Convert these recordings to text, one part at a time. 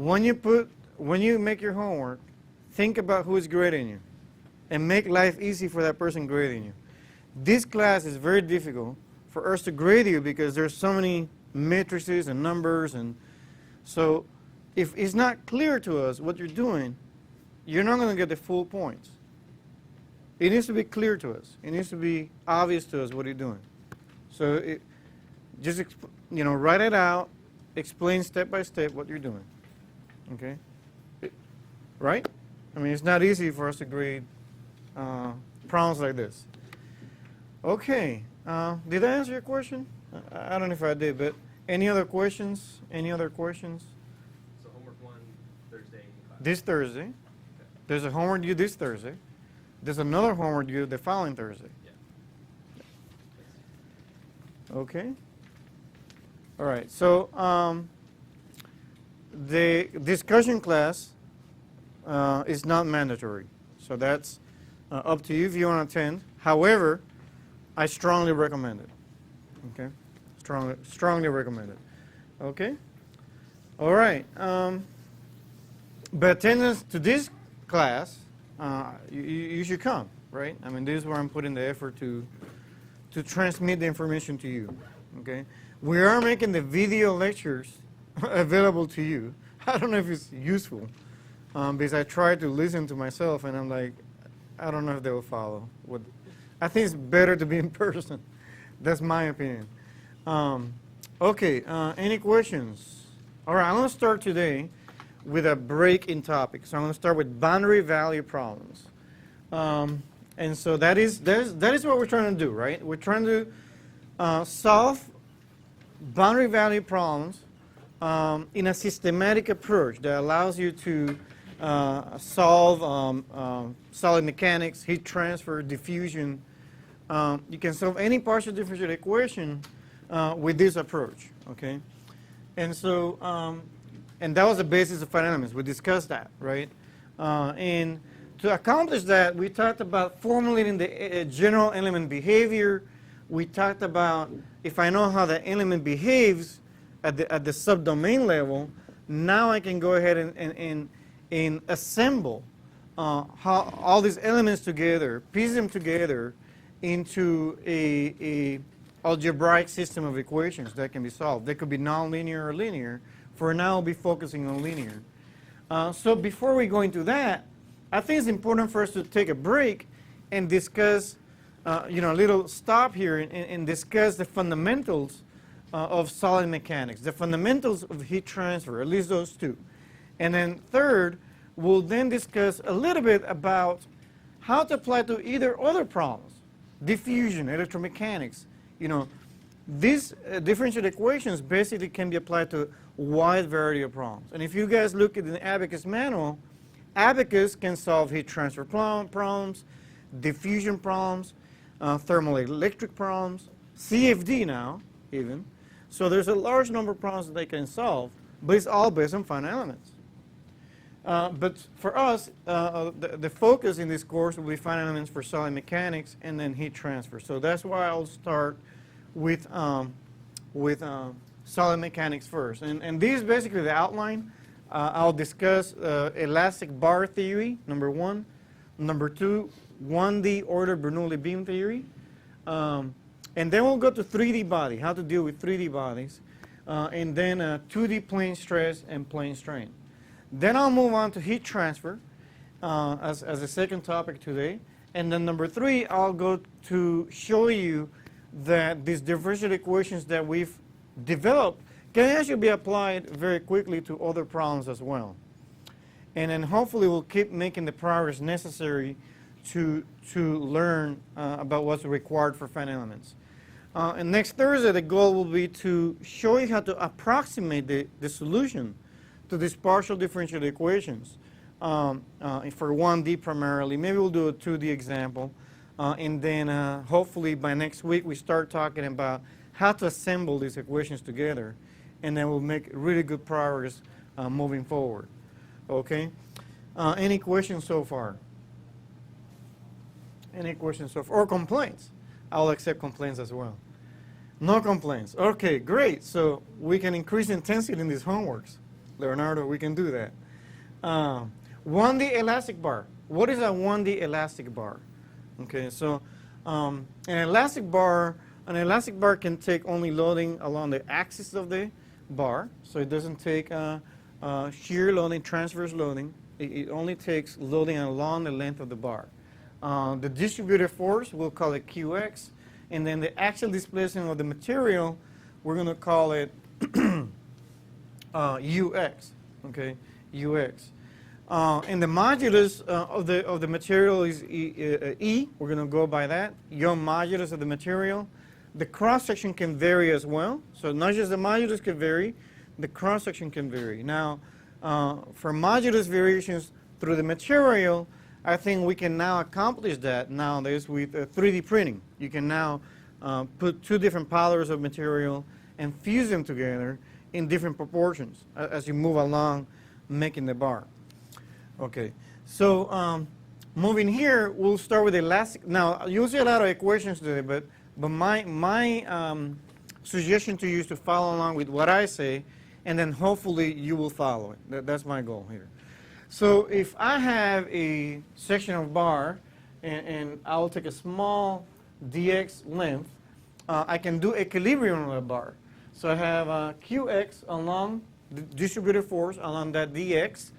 when you make your homework, think about who is grading you and make life easy for that person grading you. This class is very difficult for us to grade you because there's so many matrices and numbers, and so if it's not clear to us what you're doing, you're not going to get the full points. It needs to be clear to us. It needs to be obvious to us what you're doing. So just write it out, explain step by step what you're doing. Okay? Right? I mean, it's not easy for us to grade problems like this. Okay. Did I answer your question? I don't know if I did, but any other questions? Any other questions? So homework 1, Thursday in class. This Thursday. Okay. There's a homework due this Thursday. There's another homework due the following Thursday. Yeah. Okay. All right. So the discussion class is not mandatory. So that's up to you if you want to attend. However, I strongly recommend it. Okay? Strongly recommend it. Okay? All right. But attendance to this class, you should come, right? I mean, this is where I'm putting the effort to transmit the information to you. Okay? We are making the video lectures available to you. I don't know if it's useful because I tried to listen to myself and I'm like, I don't know if they will follow. I think it's better to be in person. That's my opinion. Okay, any questions? All right, I'm going to start today with a break in topic. So I'm going to start with boundary value problems. And so that is what we're trying to do, right? We're trying to solve boundary value problems in a systematic approach that allows you to solve solid mechanics, heat transfer, diffusion. You can solve any partial differential equation with this approach, okay? And so, and that was the basis of finite elements. We discussed that, right? And to accomplish that, we talked about formulating the general element behavior. We talked about if I know how the element behaves at the subdomain level, now I can go ahead and assemble how all these elements together, piece them together into a algebraic system of equations that can be solved. They could be nonlinear or linear. For now, we'll be focusing on linear. So before we go into that, I think it's important for us to take a break and discuss, a little stop here and discuss the fundamentals of solid mechanics, the fundamentals of heat transfer, at least those two. And then third, we'll then discuss a little bit about how to apply to either other problems, diffusion, electromechanics. These differential equations basically can be applied to a wide variety of problems. And if you guys look at the Abaqus manual, Abaqus can solve heat transfer problems, diffusion problems, thermoelectric problems, CFD now, even. So there's a large number of problems that they can solve, but it's all based on finite elements. But for us, the focus in this course will be finite elements for solid mechanics and then heat transfer. So that's why I'll start with solid mechanics first. And this is basically the outline. I'll discuss elastic bar theory, number 1. Number 2, 1D Euler-Bernoulli Beam theory. And then we'll go to 3D body, how to deal with 3D bodies. And then 2D plane stress and plane strain. Then I'll move on to heat transfer as a second topic today. And then number 3, I'll go to show you that these differential equations that we've developed can actually be applied very quickly to other problems as well. And then hopefully we'll keep making the progress necessary to learn about what's required for finite elements. And next Thursday, the goal will be to show you how to approximate the solution to these partial differential equations for 1D primarily. Maybe we'll do a 2D example. And then hopefully by next week we start talking about how to assemble these equations together. And then we'll make really good progress moving forward. Okay? Any questions so far? Any questions so far? Or complaints? I'll accept complaints as well. No complaints. Okay, great. So we can increase intensity in these homeworks. Leonardo, we can do that. 1D elastic bar. What is a 1D elastic bar? Okay, so an elastic bar can take only loading along the axis of the bar, so it doesn't take shear loading, transverse loading. It only takes loading along the length of the bar. The distributed force, we'll call it QX, and then the axial displacement of the material, we're going to call it UX. Okay, UX. And the modulus of the material is E. We're going to go by that. Young modulus of the material. The cross section can vary as well. So not just the modulus can vary, the cross section can vary. Now, for modulus variations through the material, I think we can now accomplish that nowadays with 3D printing. You can now put two different powders of material and fuse them together in different proportions as you move along making the bar. Okay, so moving here, we'll start with elastic. Now, you'll see a lot of equations today, but my suggestion to you is to follow along with what I say, and then hopefully you will follow it. That's my goal here. So if I have a section of bar, and I will take a small dx length, I can do equilibrium of the bar. So I have qx along the distributed force along that dx,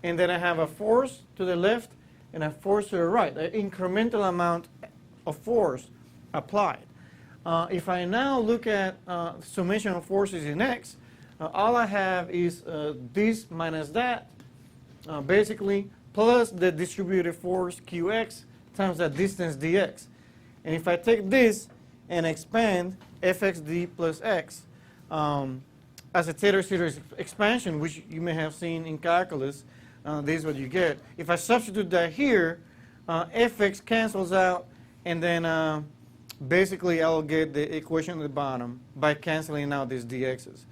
and then I have a force to the left and a force to the right, an incremental amount of force applied. If I now look at summation of forces in x, all I have is this minus that, basically, plus the distributed force qx times that distance dx. And if I take this and expand fxd plus x as a Taylor series expansion, which you may have seen in calculus, this is what you get. If I substitute that here, fx cancels out, and then basically I'll get the equation at the bottom by canceling out these dx's.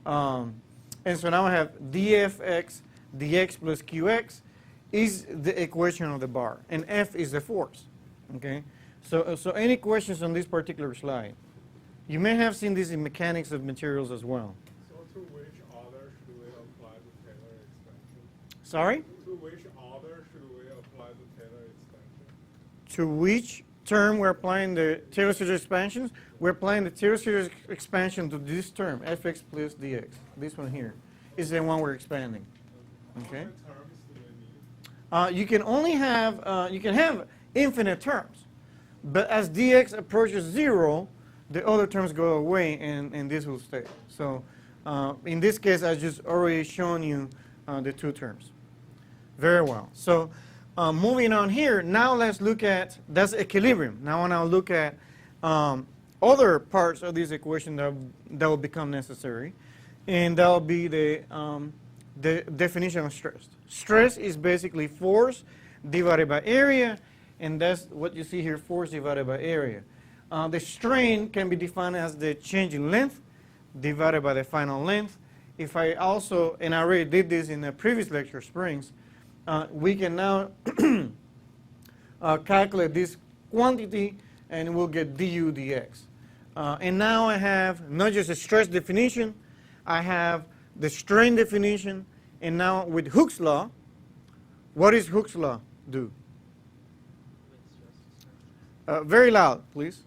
And so now I have dfx dx plus qx is the equation of the bar, and F is the force. Okay, so any questions on this particular slide? You may have seen this in mechanics of materials as well. So to which order should we apply the Taylor expansion? Sorry? To which order should we apply the Taylor expansion? To which term we're applying the Taylor series expansions? We're applying the Taylor series expansion to this term, fx plus dx. This one here is the one we're expanding. Okay. How many terms do we need? You can only have you can have infinite terms, but as dx approaches 0, the other terms go away, and this will stay. So in this case, I just already shown you the two terms. Very well. So moving on here, now let's look at, that's equilibrium. Now I'll look at other parts of this equation that will become necessary, and that will be the definition of stress. Stress is basically force divided by area, and that's what you see here, force divided by area. The strain can be defined as the change in length divided by the final length. If I also, and I already did this in the previous lecture, springs, we can now calculate this quantity, and we'll get du dx. And now I have not just a stress definition, I have the strain definition, and now with Hooke's law, what does Hooke's law do? Very loud, please.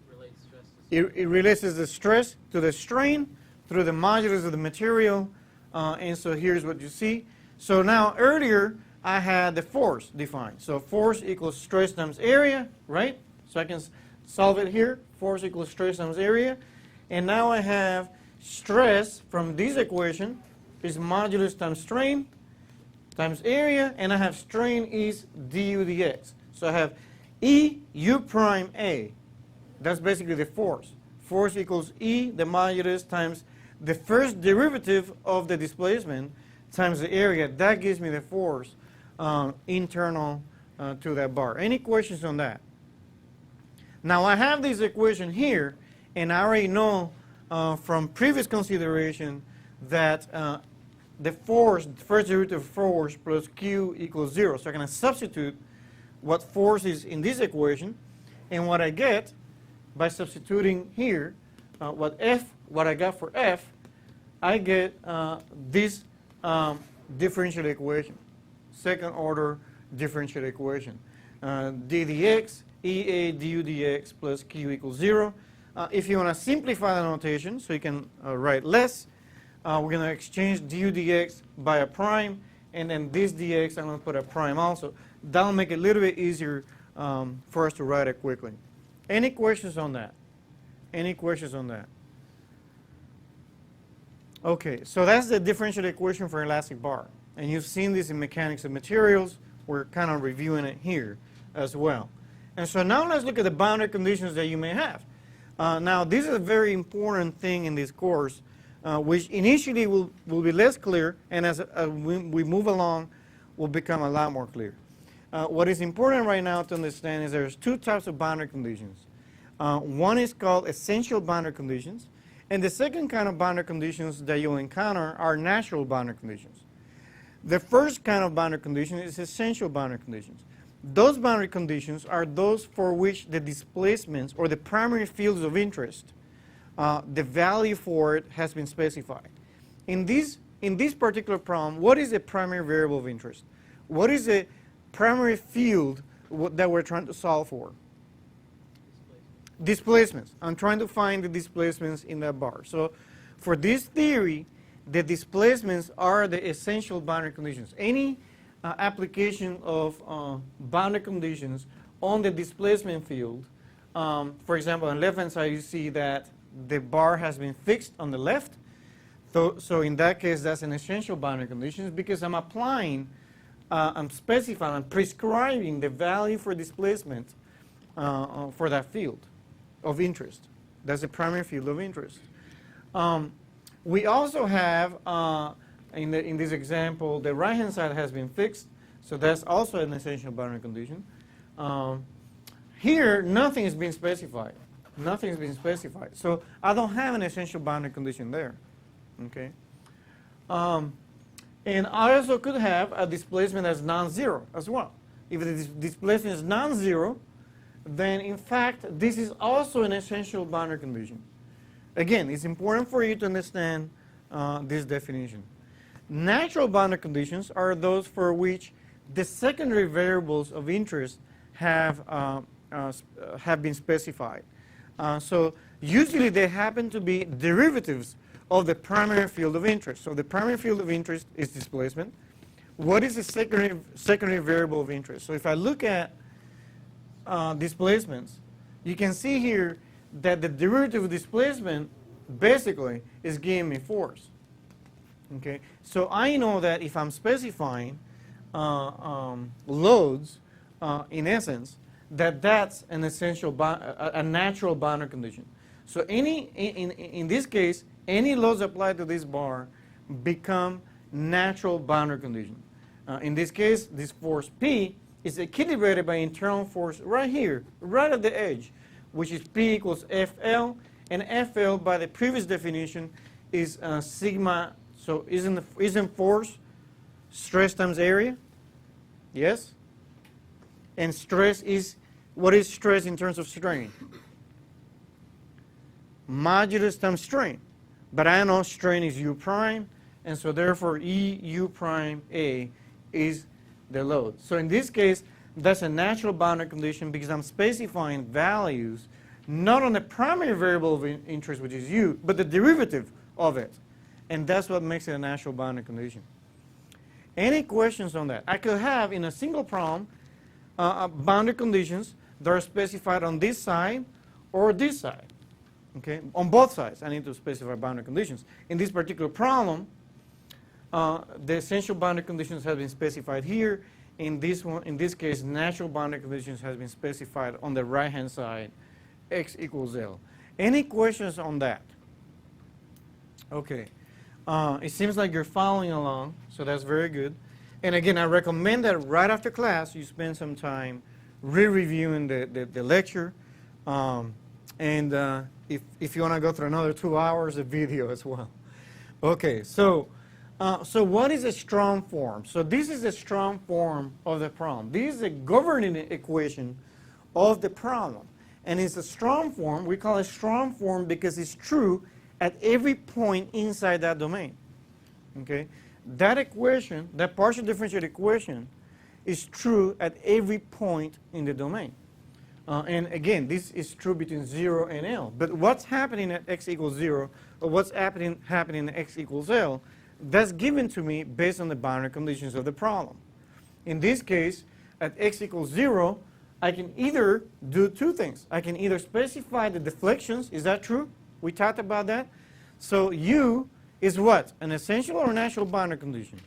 It relates the stress to the strain through the modulus of the material, and so here's what you see. So now earlier I had the force defined. So force equals stress times area, right? So I can solve it here. Force equals stress times area. And now I have stress from this equation is modulus times strain times area, and I have strain is du dx. So I have E u prime A. That's basically the force. Force equals E, the modulus, times the first derivative of the displacement times the area. That gives me the force internal to that bar. Any questions on that? Now I have this equation here, and I already know from previous consideration that the force, the first derivative of force plus Q equals 0. So I'm going to substitute what force is in this equation, and what I get by substituting here, what I got for F, I get this differential equation, second order differential equation. D dx, EA du dx plus Q equals 0. If you want to simplify the notation so you can write less, we're going to exchange du dx by a prime, and then this dx I'm going to put a prime also. That'll make it a little bit easier for us to write it quickly. Any questions on that? Any questions on that? Okay, so that's the differential equation for elastic bar. And you've seen this in mechanics of materials. We're kind of reviewing it here as well. And so now let's look at the boundary conditions that you may have. Now, this is a very important thing in this course, which initially will be less clear, and as we move along, will become a lot more clear. What is important right now to understand is there's two types of boundary conditions. One is called essential boundary conditions, and the second kind of boundary conditions that you'll encounter are natural boundary conditions. The first kind of boundary condition is essential boundary conditions. Those boundary conditions are those for which the displacements or the primary fields of interest, the value for it has been specified. In this particular problem, what is the primary variable of interest? What is the primary field that we're trying to solve for? Displacements. I'm trying to find the displacements in that bar. So for this theory, the displacements are the essential boundary conditions. Any application of boundary conditions on the displacement field, for example, on the left-hand side, you see that the bar has been fixed on the left. So in that case, that's an essential boundary condition because I'm applying, I'm specifying, I'm prescribing the value for displacement for that field of interest. That's the primary field of interest. We also have, in this example, the right-hand side has been fixed, so that's also an essential boundary condition. Here, nothing is being specified. Nothing is being specified. So I don't have an essential boundary condition there. Okay. And I also could have a displacement that's non-zero as well. If the displacement is non-zero, then in fact, this is also an essential boundary condition. Again, it's important for you to understand this definition. Natural boundary conditions are those for which the secondary variables of interest have been specified. So usually they happen to be derivatives of the primary field of interest. So the primary field of interest is displacement. What is the secondary variable of interest? So if I look at displacements, you can see here that the derivative of displacement basically is giving me force. Okay, so I know that if I'm specifying loads, in essence, that's an essential, a natural boundary condition. So in this case, any loads applied to this bar become natural boundary condition. In this case, this force P is equilibrated by internal force right here, right at the edge, which is P equals FL, and FL by the previous definition is sigma. So isn't force stress times area? Yes? And stress is, what is stress in terms of strain? Modulus times strain. But I know strain is U prime, and so therefore E U prime A is the load. So in this case, that's a natural boundary condition because I'm specifying values not on the primary variable of interest, which is U, but the derivative of it. And that's what makes it a natural boundary condition. Any questions on that? I could have, in a single problem, boundary conditions that are specified on this side or this side. Okay? On both sides, I need to specify boundary conditions. In this particular problem, the essential boundary conditions have been specified here. In this case, natural boundary conditions has been specified on the right-hand side, x equals L. Any questions on that? Okay. It seems like you're following along, so that's very good. And again, I recommend that right after class, you spend some time re-reviewing the lecture. And if you want to go through another 2 hours of video as well. Okay, so what is a strong form? So this is a strong form of the problem. This is a governing equation of the problem. And it's a strong form. We call it strong form because it's true at every point inside that domain. Okay? that equation, that partial differential equation, is true at every point in the domain. And again, this is true between 0 and L. But what's happening at x equals 0, or what's happening at x equals L, that's given to me based on the boundary conditions of the problem. In this case, at x equals 0, I can either do two things. I can either specify the deflections. Is that true? We talked about that. So U is what? An essential or natural boundary condition?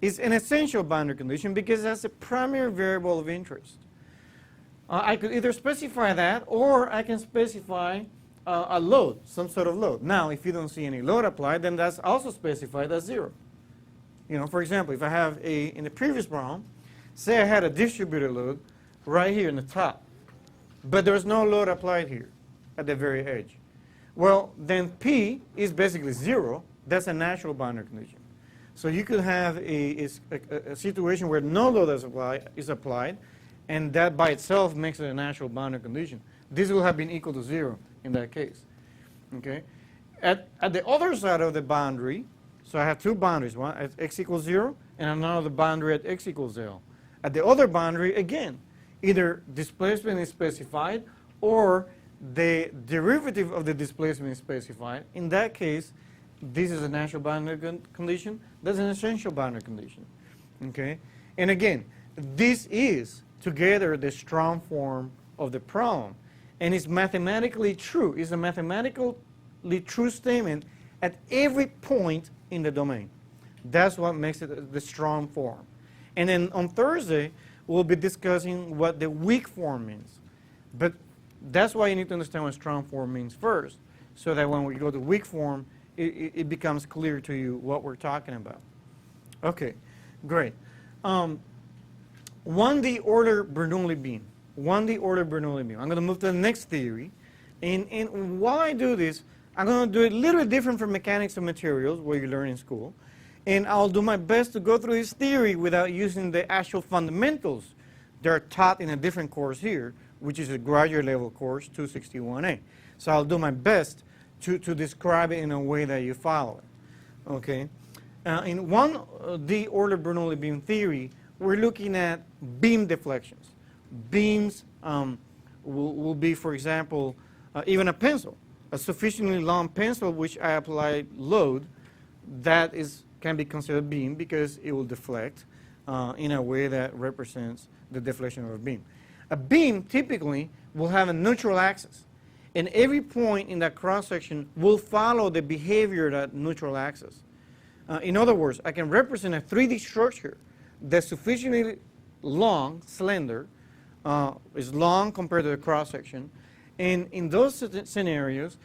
It's an essential boundary condition because that's the primary variable of interest. I could either specify that, or I can specify a load, some sort of load. Now, if you don't see any load applied, then that's also specified as 0. You know, for example, if I have in the previous problem, say I had a distributed load right here in the top, but there's no load applied here at the very edge. Well, then P is basically 0. That's a natural boundary condition. So you could have a situation where no load is applied, and that by itself makes it a natural boundary condition. This will have been equal to 0 in that case. Okay? At the other side of the boundary, so I have two boundaries, one at x equals 0 and another boundary at x equals L. At the other boundary, again, either displacement is specified or the derivative of the displacement is specified. In that case, this is a natural boundary condition. That's an essential boundary condition. Okay? And again, this is together the strong form of the problem. And it's mathematically true. It's a mathematically true statement at every point in the domain. That's what makes it the strong form. And then on Thursday, we'll be discussing what the weak form means. But that's why you need to understand what strong form means first, so that when we go to weak form, it becomes clear to you what we're talking about. Okay, great. 1D Euler-Bernoulli Beam. 1D Euler-Bernoulli Beam. I'm going to move to the next theory. And while I do this, I'm going to do it a little bit different from mechanics of materials, where you learn in school. And I'll do my best to go through this theory without using the actual fundamentals that are taught in a different course here, which is a graduate level course, 261A. So I'll do my best to describe it in a way that you follow it. Okay? In 1D Euler-Bernoulli Beam theory, we're looking at beam deflections. Beams will be, for example, even a pencil. A sufficiently long pencil which I apply load, that can be considered a beam because it will deflect in a way that represents the deflection of a beam. A beam typically will have a neutral axis, and every point in that cross-section will follow the behavior of that neutral axis. In other words, I can represent a 3D structure that's sufficiently long, slender, is long compared to the cross-section, and in those scenarios,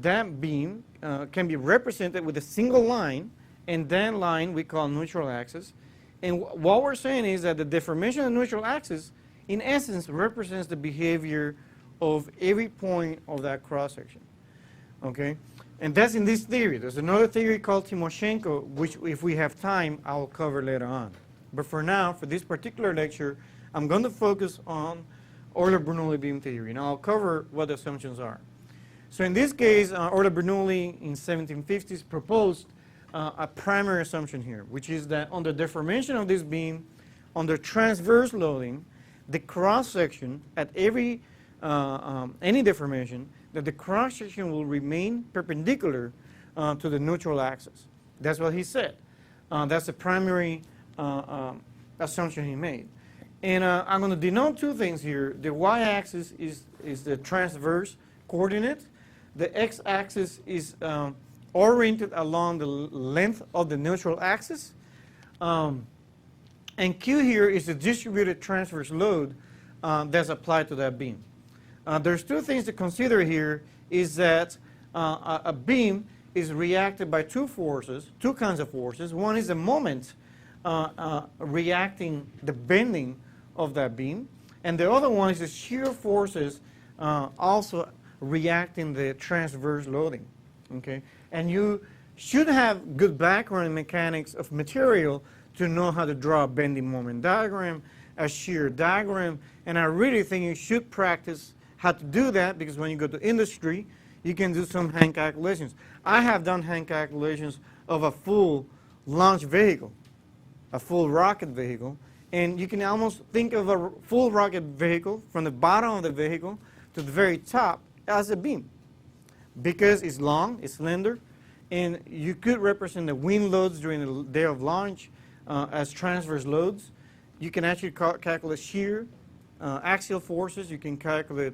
that beam can be represented with a single line, and that line we call neutral axis. And what we're saying is that the deformation of the neutral axis, in essence, represents the behavior of every point of that cross-section. Okay? And that's in this theory. There's another theory called Timoshenko, which if we have time, I'll cover later on. But for now, for this particular lecture, I'm going to focus on Euler-Bernoulli beam theory, and I'll cover what the assumptions are. So in this case, Euler-Bernoulli in 1750s proposed a primary assumption here, which is that under deformation of this beam, under transverse loading, the cross-section at every any deformation, that the cross-section will remain perpendicular to the neutral axis. That's what he said. That's the primary assumption he made. And I'm going to denote two things here. The y-axis is the transverse coordinate. The x-axis is oriented along the length of the neutral axis. And Q here is the distributed transverse load that's applied to that beam. There's two things to consider here, is that a beam is reacted by two kinds of forces. One is the moment reacting the bending of that beam, and the other one is the shear forces also reacting the transverse loading. Okay? And you should have good background in mechanics of material to know how to draw a bending moment diagram, a shear diagram, and I really think you should practice how to do that, because when you go to industry, you can do some hand calculations. I have done hand calculations of a full launch vehicle, a full rocket vehicle. And you can almost think of a full rocket vehicle from the bottom of the vehicle to the very top as a beam, because it's long, it's slender, and you could represent the wind loads during the day of launch as transverse loads. You can actually calculate shear, axial forces. You can calculate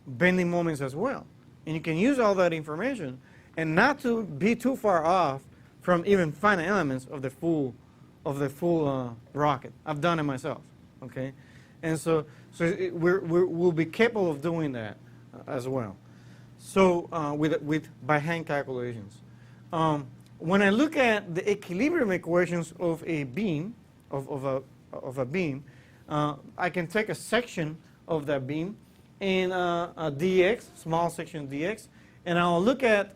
bending moments as well. And you can use all that information and not to be too far off from even finite elements of the full rocket. I've done it myself, okay? And so we'll be capable of doing that as well. So by hand calculations. When I look at the equilibrium equations of a beam, of a beam, I can take a section of that beam in a dx, small section dx, and I'll look at,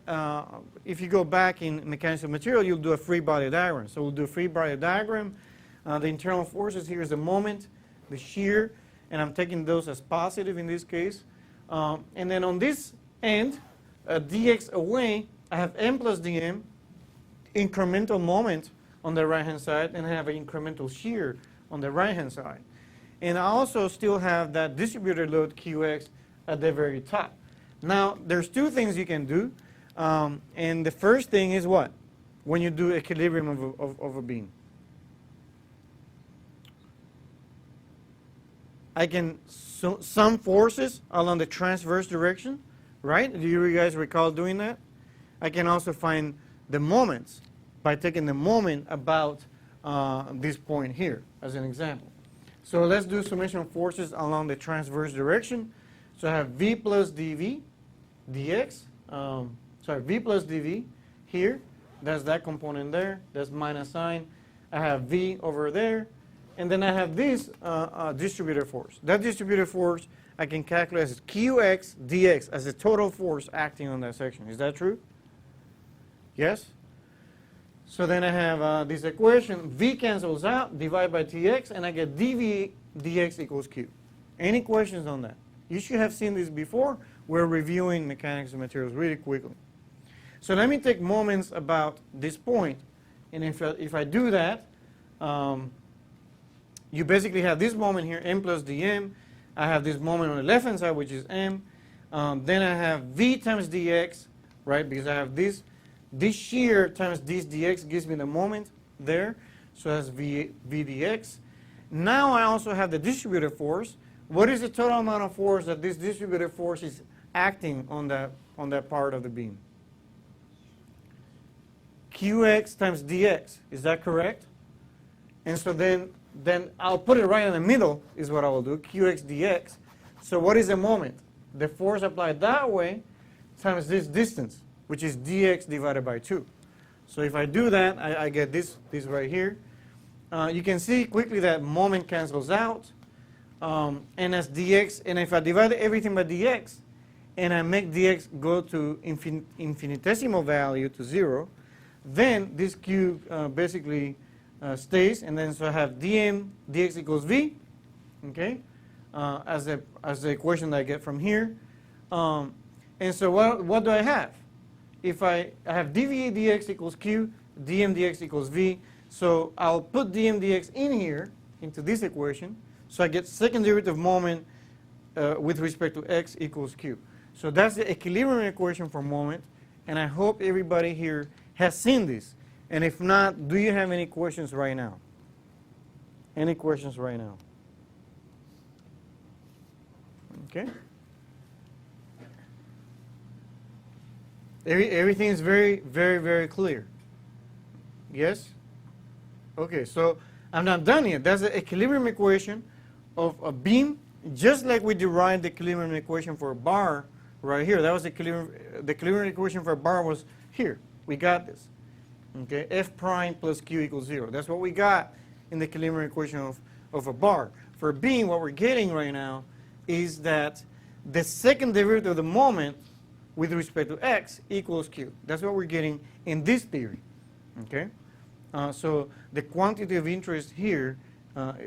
if you go back in mechanics of material, you'll do a free body diagram. So we'll do a free body diagram. The internal forces, here's the moment, the shear, and I'm taking those as positive in this case. And then on this end, dx away, I have m plus dm, incremental moment on the right-hand side, and I have an incremental shear on the right-hand side. And I also still have that distributed load qx at the very top. Now, there's two things you can do. And the first thing is what? When you do equilibrium of a beam. I can sum forces along the transverse direction, right? Do you guys recall doing that? I can also find the moments by taking the moment about this point here, as an example. So let's do summation of forces along the transverse direction. So I have v plus dv dx, v plus dv here. That's that component there. That's minus sign. I have v over there. And then I have this distributed force. That distributed force I can calculate as qx dx as the total force acting on that section. Is that true? Yes? So then I have this equation. V cancels out, divide by tx, and I get dv dx equals q. Any questions on that? You should have seen this before. We're reviewing mechanics of materials really quickly. So let me take moments about this point. And if I do that, you basically have this moment here, m plus dm. I have this moment on the left-hand side, which is m. Then I have v times dx, right? Because I have this shear times this dx gives me the moment there. So that's v dx. Now I also have the distributed force. What is the total amount of force that this distributed force is acting on that part of the beam? Qx times dx. Is that correct? And so then I'll put it right in the middle is what I will do, qx dx. So what is the moment? The force applied that way times this distance, which is dx divided by 2. So if I do that, I get this right here. You can see quickly that moment cancels out. And as dx, and if I divide everything by dx, and I make dx go to infinitesimal value to 0, then this q basically stays, and then so I have dm dx equals v, okay, as the equation that I get from here. And so what do I have? If I have dv dx equals q, dm dx equals v, so I'll put dm dx in here into this equation, so I get second derivative moment with respect to x equals q. So that's the equilibrium equation for moment, and I hope everybody here has seen this. And if not, do you have any questions right now? Any questions right now? Okay. Everything is very, very, very clear. Yes? Okay, so I'm not done yet. That's the equilibrium equation of a beam, just like we derived the equilibrium equation for a bar right here. That was the equilibrium equation for a bar was here. We got this. Okay, f prime plus q equals 0. That's what we got in the equilibrium equation of a bar. For a beam, what we're getting right now is that the second derivative of the moment with respect to x equals q. That's what we're getting in this theory. Okay, so the quantity of interest here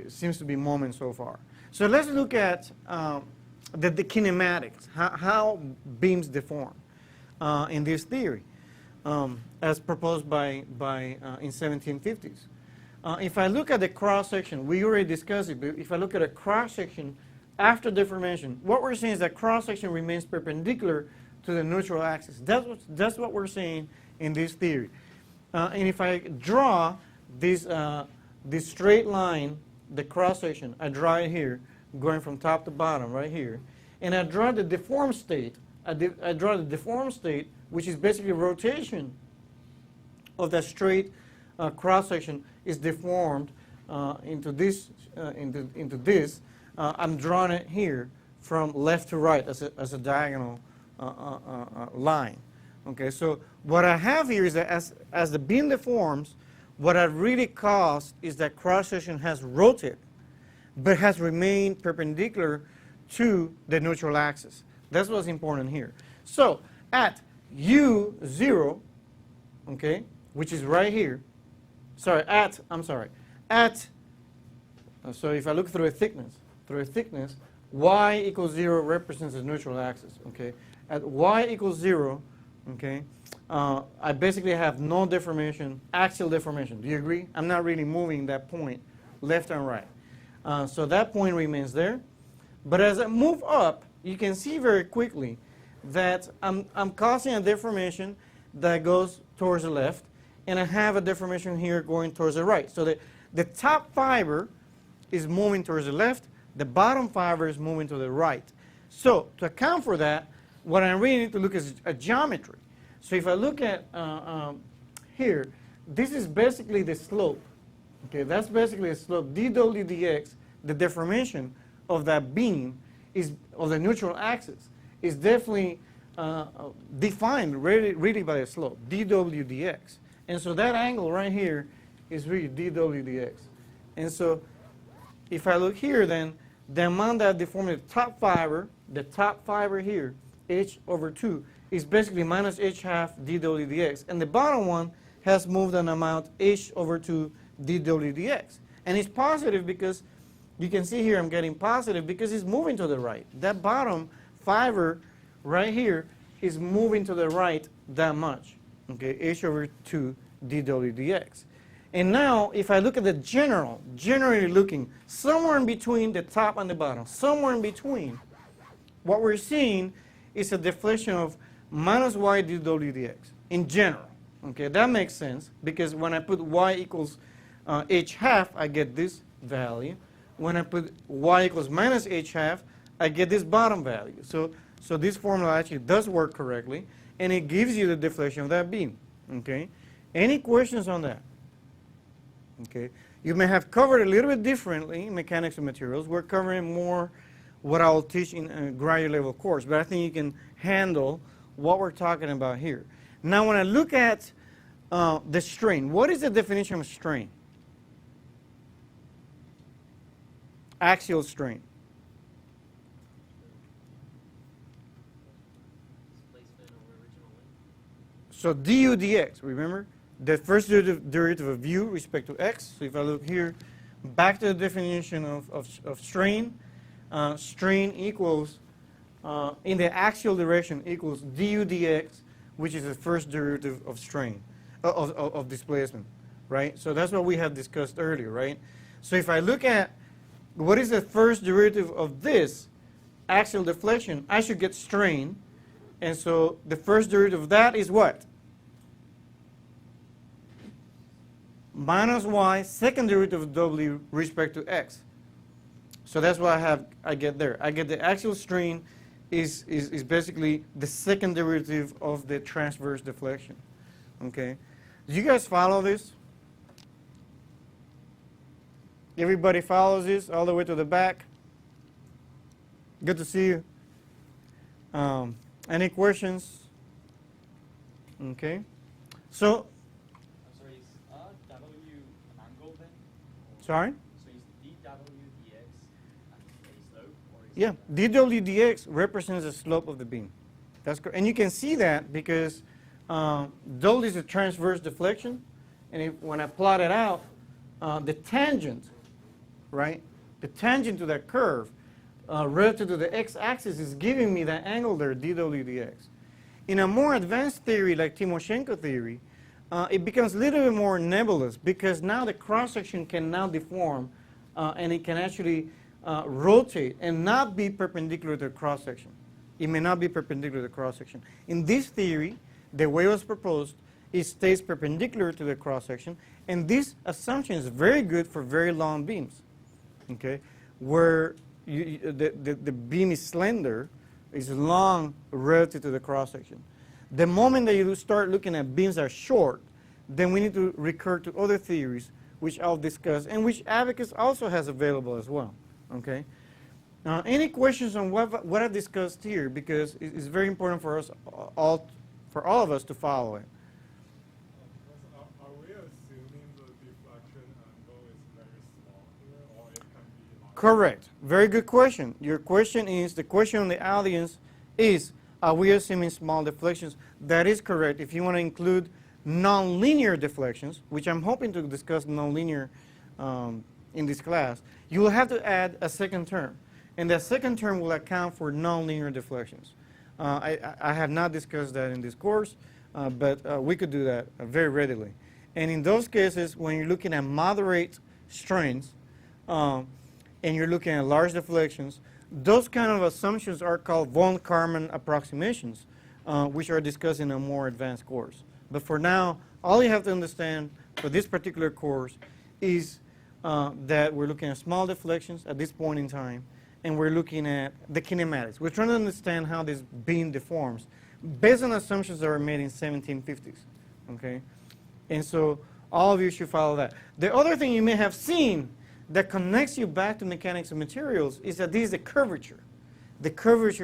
seems to be moment so far. So let's look at the kinematics, how beams deform in this theory. as proposed by in 1750s. If I look at the cross section, we already discussed it, but if I look at a cross section after deformation, what we're saying is that cross section remains perpendicular to the neutral axis. That's what we're saying in this theory. And if I draw this straight line, the cross section, I draw it here, going from top to bottom, right here, and I draw the deformed state. I draw the deformed state, which is basically rotation of that straight cross section is deformed into this. I'm drawing it here from left to right as a diagonal line. Okay, so what I have here is that as the beam deforms, what I really caused is that cross section has rotated, but has remained perpendicular to the neutral axis. That's what's important here. So at U0, okay, which is right here. So if I look through a thickness, y equals 0 represents the neutral axis. Okay, at y equals 0, okay, I basically have no deformation, axial deformation. Do you agree? I'm not really moving that point left and right. So that point remains there. But as I move up, you can see very quickly that I'm causing a deformation that goes towards the left, and I have a deformation here going towards the right. So the top fiber is moving towards the left, the bottom fiber is moving to the right. So to account for that, what I really need to look at is a geometry. So if I look at here, this is basically the slope. Okay, that's basically a slope. dw dx, the deformation of that beam of the neutral axis is definitely defined really by a slope, dw dx. And so that angle right here is really dw dx. And so if I look here, then the amount that deformed the top fiber here, h over 2, is basically minus h half dw dx. And the bottom one has moved an amount h over 2 dw dx. And it's positive because you can see here I'm getting positive because it's moving to the right. That bottom fiber right here is moving to the right that much. Okay, h over 2 dw dx. And now if I look at the generally looking, somewhere in between the top and the bottom, somewhere in between, what we're seeing is a deflection of minus y dw dx in general. Okay, that makes sense because when I put y equals h half, I get this value. When I put y equals minus h half, I get this bottom value. So this formula actually does work correctly, and it gives you the deflection of that beam. Okay, any questions on that? Okay, you may have covered a little bit differently in mechanics of materials. We're covering more what I'll teach in a graduate level course, but I think you can handle what we're talking about here. Now, when I look at the strain, what is the definition of strain? Axial strain. Displacement over original length. So du dx, remember? The first derivative of u respect to x. So if I look here, back to the definition of strain, strain equals, in the axial direction, equals du dx, which is the first derivative of strain, of displacement, right? So that's what we have discussed earlier, right? So if I look at what is the first derivative of this axial deflection, I should get strain. And so the first derivative of that is what? Minus y, second derivative of w respect to x. So that's what I get there. I get the axial strain is basically the second derivative of the transverse deflection. Okay? Do you guys follow this? Everybody follows this all the way to the back? Good to see you. Any questions? Okay. So, I'm sorry, is W an angle then? sorry? So is dw dx a slope? Or is Yeah, dw dx represents the slope of the beam. That's correct. And you can see that because w is a transverse deflection. And when I plot it out, the tangent, right? The tangent to that curve relative to the x-axis is giving me that angle there, dw dx. In a more advanced theory like Timoshenko theory, it becomes a little bit more nebulous because now the cross-section can now deform and it can actually rotate and not be perpendicular to the cross-section. It may not be perpendicular to the cross-section. In this theory, the way it was proposed, it stays perpendicular to the cross-section, and this assumption is very good for very long beams, okay, where the beam is slender, is long relative to the cross-section. The moment that you start looking at beams that are short, then we need to recur to other theories, which I'll discuss, and which Abaqus also has available as well, okay? Any questions on what I've discussed here, because it's very important for us all of us to follow it. Are we assuming the deflection angle is very small here, or it can be large? Correct. Very good question. Your question is, the question on the audience is, are we assuming small deflections? That is correct. If you want to include nonlinear deflections, which I'm hoping to discuss nonlinear in this class, you will have to add a second term. And that second term will account for nonlinear deflections. I have not discussed that in this course, but we could do that very readily. And in those cases, when you're looking at moderate strains and you're looking at large deflections, those kind of assumptions are called von Karman approximations, which are discussed in a more advanced course. But for now, all you have to understand for this particular course is that we're looking at small deflections at this point in time, and we're looking at the kinematics. We're trying to understand how this beam deforms based on assumptions that were made in 1750s, okay? And so all of you should follow that. The other thing you may have seen that connects you back to mechanics of materials is that this is the curvature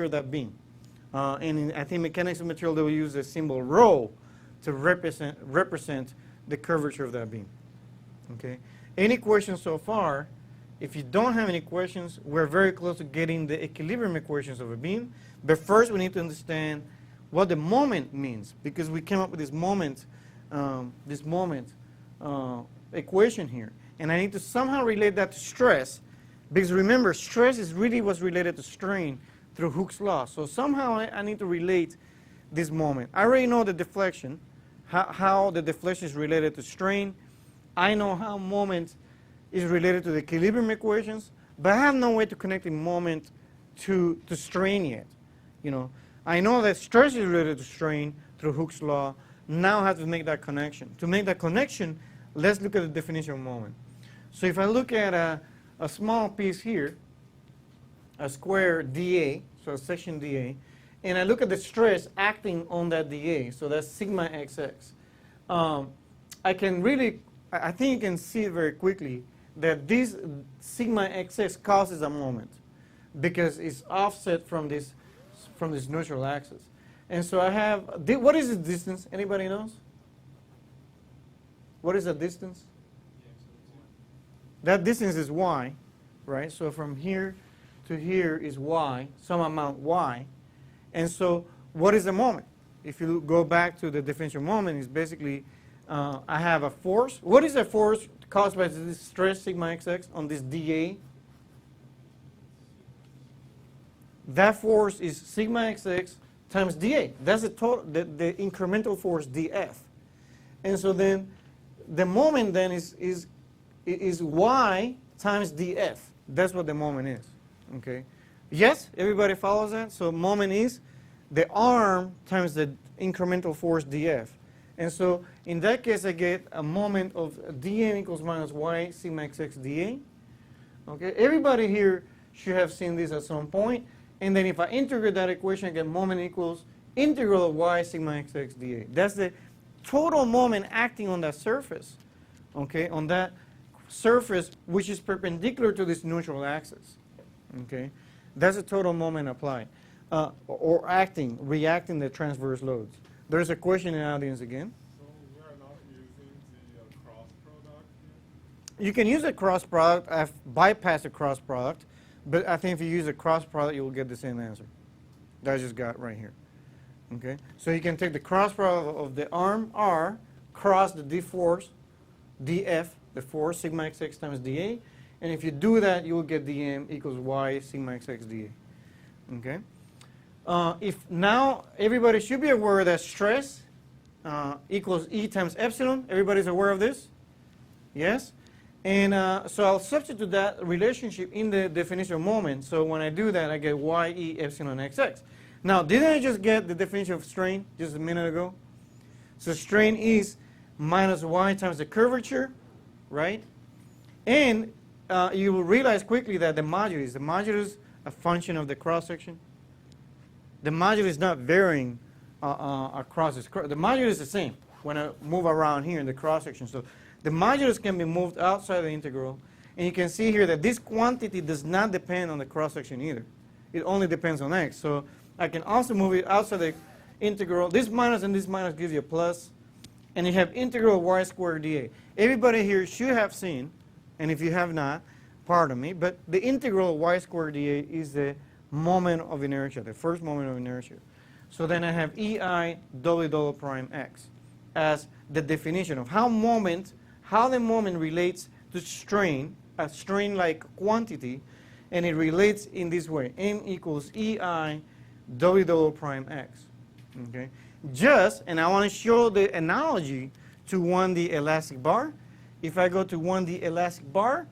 of that beam. And I think mechanics of material, they will use the symbol rho to represent the curvature of that beam, okay? Any questions so far? If you don't have any questions, we're very close to getting the equilibrium equations of a beam. But first, we need to understand what the moment means, because we came up with this moment equation here. And I need to somehow relate that to stress, because remember, stress is really what's related to strain through Hooke's law. So somehow I need to relate this moment. I already know the deflection, how the deflection is related to strain. I know how moment is related to the equilibrium equations, but I have no way to connect the moment to strain yet. You know, I know that stress is related to strain through Hooke's law. Now I have to make that connection. To make that connection, let's look at the definition of moment. So if I look at a small piece here, a square dA, so a section dA, and I look at the stress acting on that dA, so that's sigma xx, I think you can see it very quickly that this sigma xx causes a moment because it's offset from this neutral axis. And so I have, what is the distance? Anybody knows? What is the distance? That distance is y, right? So from here to here is y, some amount y. And so what is the moment? If you go back to the definition of moment, it's basically I have a force. What is the force caused by this stress sigma xx on this dA? That force is sigma xx times dA. That's the incremental force dF. And so then the moment then is y times dF. That's what the moment is. Okay. Yes, everybody follows that? So moment is the arm times the incremental force dF. And so in that case, I get a moment of dm equals minus y sigma xx dA. Okay, everybody here should have seen this at some point. And then if I integrate that equation, I get moment equals integral of y sigma xx dA. That's the total moment acting on that surface. Okay, on that surface which is perpendicular to this neutral axis. Okay, that's the total moment applied. Or reacting the transverse loads. There's a question in the audience again. So we are not using the cross product here? You can use a cross product. I've bypassed a cross product, but I think if you use a cross product, you will get the same answer that I just got right here. Okay, so you can take the cross product of the arm R cross the d force, dF, the force sigma xx times dA, and if you do that, you will get dm equals y sigma xx dA. Okay. if now everybody should be aware that stress equals E times epsilon. Everybody's aware of this? Yes? And so I'll substitute that relationship in the definition of moment. So when I do that, I get YE epsilon XX. Now, didn't I just get the definition of strain just a minute ago? So strain is minus Y times the curvature, right? And you will realize quickly that the modulus a function of the cross-section. The modulus is not varying across this. The modulus is the same when I move around here in the cross-section. So the modulus can be moved outside the integral. And you can see here that this quantity does not depend on the cross-section either. It only depends on x. So I can also move it outside the integral. This minus and this minus gives you a plus. And you have integral y squared dA. Everybody here should have seen, and if you have not, pardon me, but the integral of y squared dA is the moment of inertia, the first moment of inertia. So then I have EI double prime x as the definition of how the moment relates to strain, a strain-like quantity, and it relates in this way. M equals EI double prime x. Okay? And I want to show the analogy to 1D elastic bar. If I go to 1D elastic bar,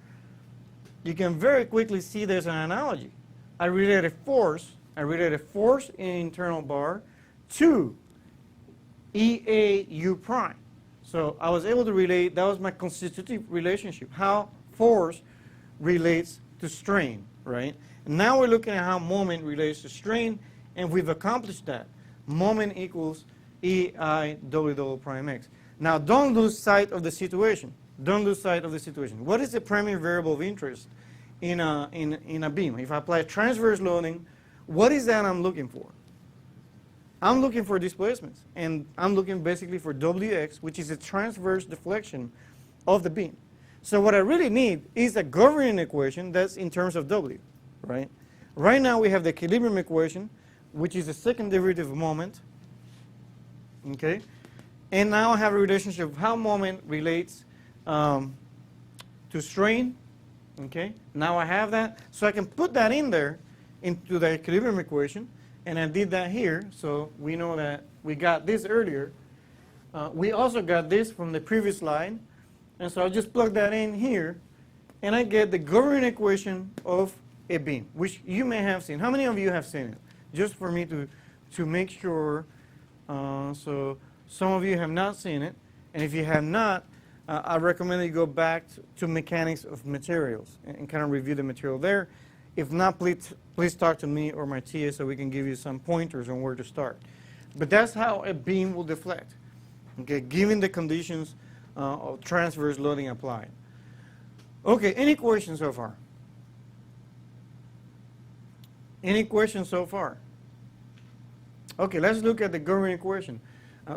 you can very quickly see there's an analogy. I relate a force in internal bar to EAU prime. So I was able to relate, that was my constitutive relationship, how force relates to strain, right? And now we're looking at how moment relates to strain, and we've accomplished that. Moment equals EI double prime x. Now don't lose sight of the situation. Don't lose sight of the situation. What is the primary variable of interest in a beam? If I apply transverse loading, what is that I'm looking for? I'm looking for displacements, and I'm looking basically for Wx, which is a transverse deflection of the beam. So what I really need is a governing equation that's in terms of W, right? Right now we have the equilibrium equation, which is the second derivative of moment, okay? And now I have a relationship of how moment relates to strain, okay? Now I have that, so I can put that in there into the equilibrium equation, and I did that here, so we know that we got this earlier. We also got this from the previous slide, and so I'll just plug that in here, and I get the governing equation of a beam, which you may have seen. How many of you have seen it? Just for me to make sure, so some of you have not seen it, and if you have not, I recommend that you go back to mechanics of materials and kind of review the material there. If not, please talk to me or my TA so we can give you some pointers on where to start. But that's how a beam will deflect, okay, given the conditions of transverse loading applied. Okay, any questions so far? Any questions so far? Okay, let's look at the governing equation.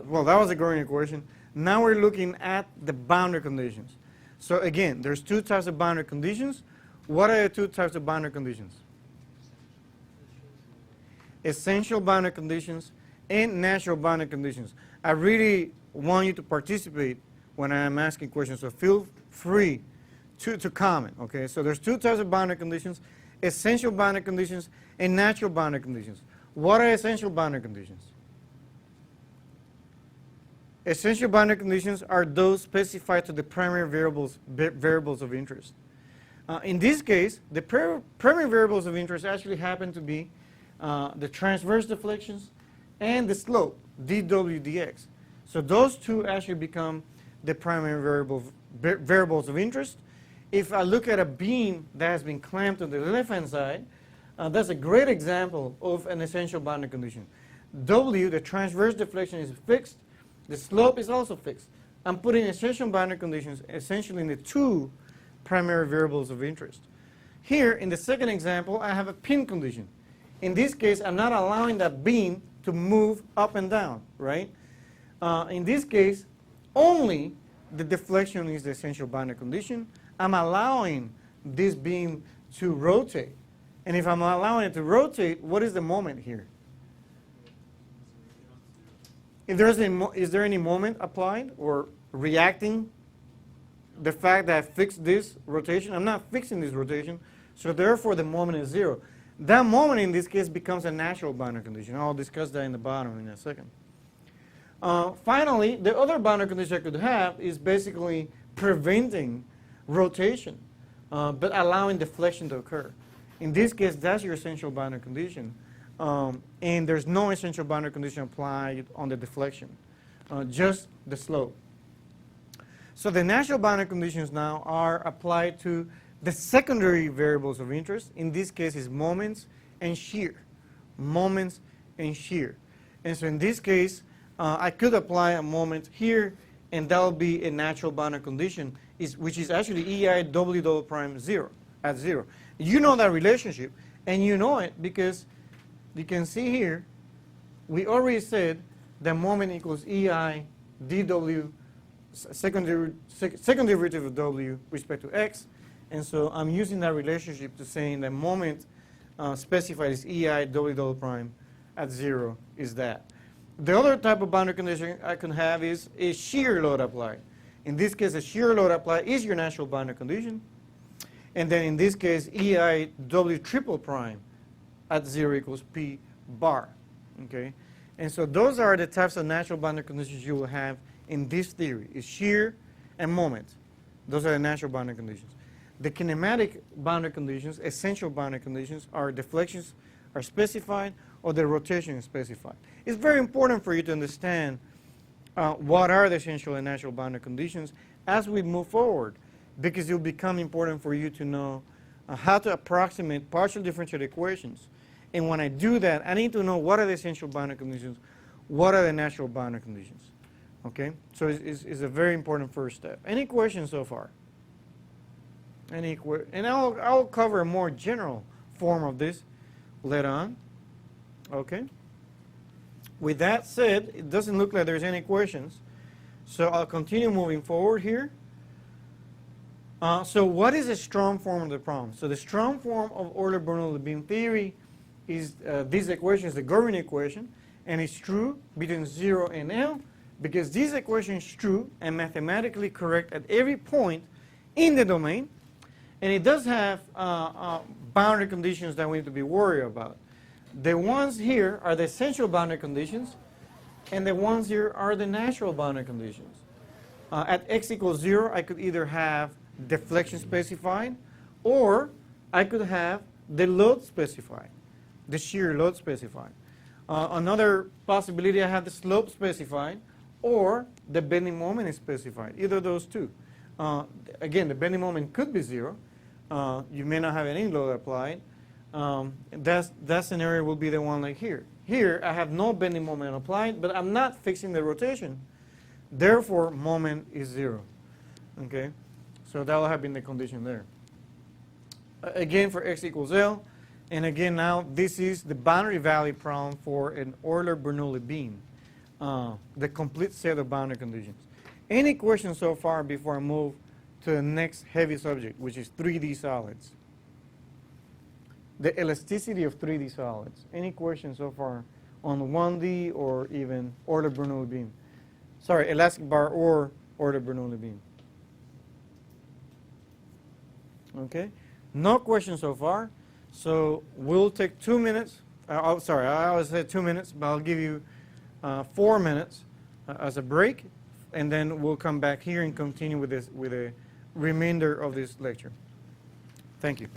Well, that was the governing equation. Now we're looking at the boundary conditions. So again, there's two types of boundary conditions. What are the two types of boundary conditions? Essential boundary conditions and natural boundary conditions. I really want you to participate when I'm asking questions, so feel free to comment, okay? So there's two types of boundary conditions, essential boundary conditions and natural boundary conditions. What are essential boundary conditions? Essential boundary conditions are those specified to the primary variables of interest. In this case, the primary variables of interest actually happen to be the transverse deflections and the slope, dw dx. So those two actually become the primary variables of interest. If I look at a beam that has been clamped on the left-hand side, that's a great example of an essential boundary condition. W, the transverse deflection, is fixed. The slope is also fixed. I'm putting essential boundary conditions essentially in the two primary variables of interest. Here, in the second example, I have a pin condition. In this case, I'm not allowing that beam to move up and down, right? In this case, only the deflection is the essential boundary condition. I'm allowing this beam to rotate. And if I'm allowing it to rotate, what is the moment here? If there's is there any moment applied or reacting the fact that I fixed this rotation? I'm not fixing this rotation, so therefore the moment is zero. That moment in this case becomes a natural boundary condition. I'll discuss that in the bottom in a second. Finally, the other boundary condition I could have is basically preventing rotation, but allowing deflection to occur. In this case, that's your essential boundary condition. And there's no essential boundary condition applied on the deflection, just the slope. So the natural boundary conditions now are applied to the secondary variables of interest. In this case, is moments and shear. Moments and shear. And so in this case, I could apply a moment here, and that will be a natural boundary condition, which is actually EI W double prime 0, at 0. You know that relationship, and you know it because you can see here, we already said that moment equals EI dW, second derivative of W respect to x. And so I'm using that relationship to saying that moment specified as EI W double prime at 0 is that. The other type of boundary condition I can have is a shear load applied. In this case, a shear load applied is your natural boundary condition. And then in this case, EI W triple prime at 0 equals P bar. Okay? And so those are the types of natural boundary conditions you will have in this theory, is shear and moment. Those are the natural boundary conditions. The kinematic boundary conditions, essential boundary conditions, are deflections are specified or the rotation is specified. It's very important for you to understand what are the essential and natural boundary conditions as we move forward, because it will become important for you to know how to approximate partial differential equations. And when I do that, I need to know what are the essential boundary conditions, what are the natural boundary conditions. Okay? So it's a very important first step. Any questions so far? And I'll cover a more general form of this later on. Okay? With that said, it doesn't look like there's any questions. So I'll continue moving forward here. So what is a strong form of the problem? So the strong form of Euler-Bernoulli Beam theory is this equation is the governing equation, and it's true between 0 and L, because this equation is true and mathematically correct at every point in the domain. And it does have boundary conditions that we need to be worried about. The ones here are the essential boundary conditions, and the ones here are the natural boundary conditions. At x equals 0, I could either have deflection specified, or I could have the load specified, the shear load specified. Another possibility, I have the slope specified, or the bending moment is specified, either of those two. Again, the bending moment could be 0. You may not have any load applied. That scenario will be the one like here. Here, I have no bending moment applied, but I'm not fixing the rotation. Therefore, moment is 0. Okay? So that will have been the condition there. Again, for x equals L. And again, now, this is the boundary value problem for an Euler-Bernoulli beam. The complete set of boundary conditions. Any questions so far before I move to the next heavy subject, which is 3D solids? The elasticity of 3D solids. Any questions so far on 1D or even Euler-Bernoulli beam? Sorry, elastic bar or Euler-Bernoulli beam. Okay, no questions so far. So we'll take 2 minutes. Sorry, I always said 2 minutes, but I'll give you 4 minutes as a break, and then we'll come back here and continue with this with the remainder of this lecture. Thank you.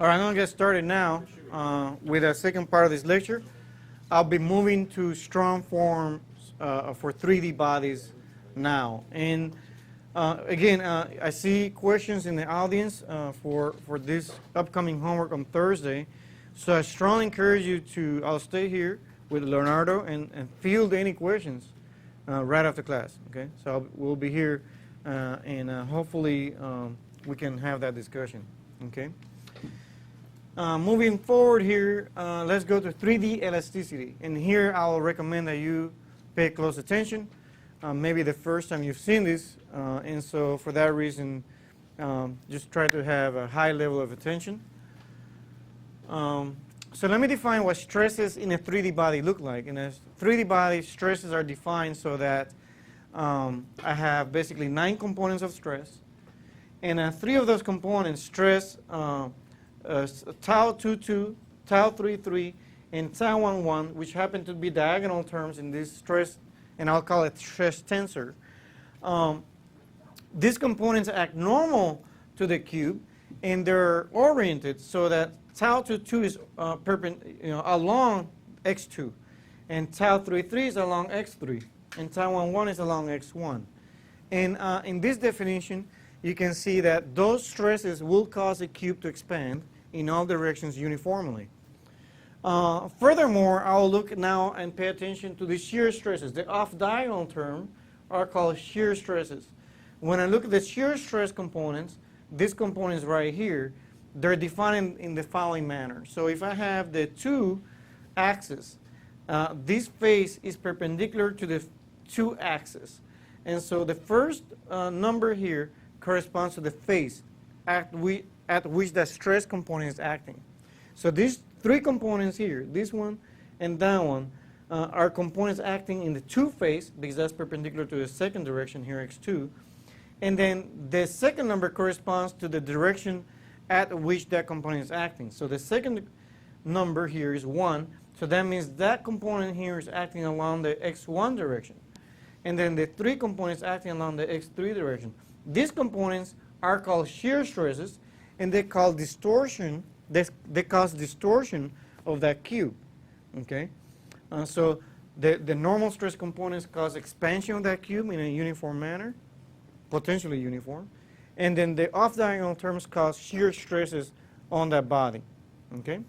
All right, I'm going to get started now with the second part of this lecture. I'll be moving to strong forms for 3D bodies now. And again, I see questions in the audience for this upcoming homework on Thursday. So I strongly encourage you to, I'll stay here with Leonardo and field any questions right after class. Okay, so we'll be here and hopefully we can have that discussion. Okay. Moving forward here, let's go to 3D elasticity. And here I'll recommend that you pay close attention. Maybe the first time you've seen this, and so for that reason, just try to have a high level of attention. So let me define what stresses in a 3D body look like. In a 3D body, stresses are defined so that I have basically 9 components of stress. And 3 of those components stress tau 22, tau 33, and tau 11, which happen to be diagonal terms in this stress, and I'll call it stress tensor. These components act normal to the cube, and they're oriented so that tau 22 is along x2, and tau 33 is along x3, and tau 11 is along x1. And in this definition, you can see that those stresses will cause the cube to expand in all directions uniformly. Furthermore, I'll look now and pay attention to the shear stresses. The off-diagonal term are called shear stresses. When I look at the shear stress components, these components right here, they're defined in the following manner. So if I have the 2 axes, this face is perpendicular to the 2 axes. And so the first number here corresponds to the face at which the stress component is acting. So these 3 components here, this one and that one, are components acting in the 2 face, because that's perpendicular to the second direction here, x2. And then the second number corresponds to the direction at which that component is acting. So the second number here is 1. So that means that component here is acting along the x1 direction. And then the 3 components acting along the x3 direction. These components are called shear stresses, and they cause distortion. They cause distortion of that cube. Okay, so the normal stress components cause expansion of that cube in a uniform manner, potentially uniform, and then the off-diagonal terms cause shear stresses on that body. Okay.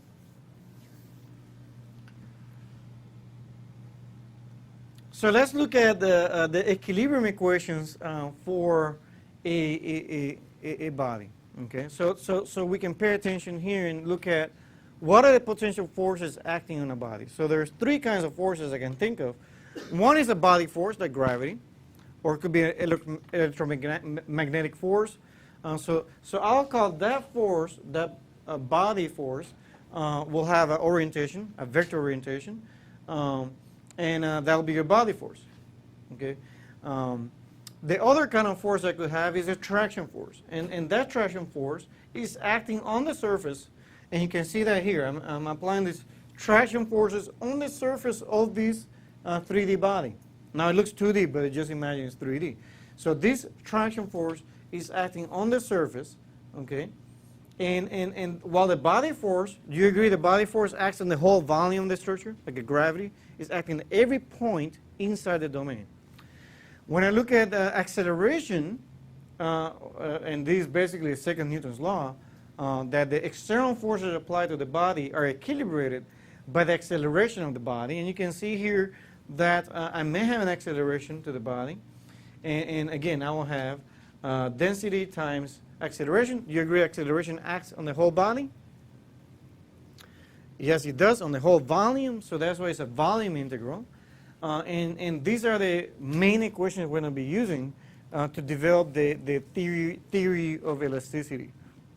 So let's look at the equilibrium equations for a body. Okay, so we can pay attention here and look at what are the potential forces acting on a body. So there's 3 kinds of forces I can think of. One is a body force, like gravity, or it could be an electromagnetic force. So I'll call that force, that body force, will have an orientation, a vector orientation, and that'll be your body force. Okay. The other kind of force I could have is a traction force. And that traction force is acting on the surface. And you can see that here. I'm applying these traction forces on the surface of this 3D body. Now it looks 2D, but just imagine it's 3D. So this traction force is acting on the surface. Okay. And while the body force, do you agree the body force acts on the whole volume of the structure? Like a gravity is acting at every point inside the domain. When I look at acceleration, and this is basically second Newton's law, that the external forces applied to the body are equilibrated by the acceleration of the body. And you can see here that I may have an acceleration to the body. And again, I will have density times acceleration. Do you agree acceleration acts on the whole body? Yes, it does, on the whole volume. So that's why it's a volume integral. And these are the main equations we're going to be using to develop the theory of elasticity.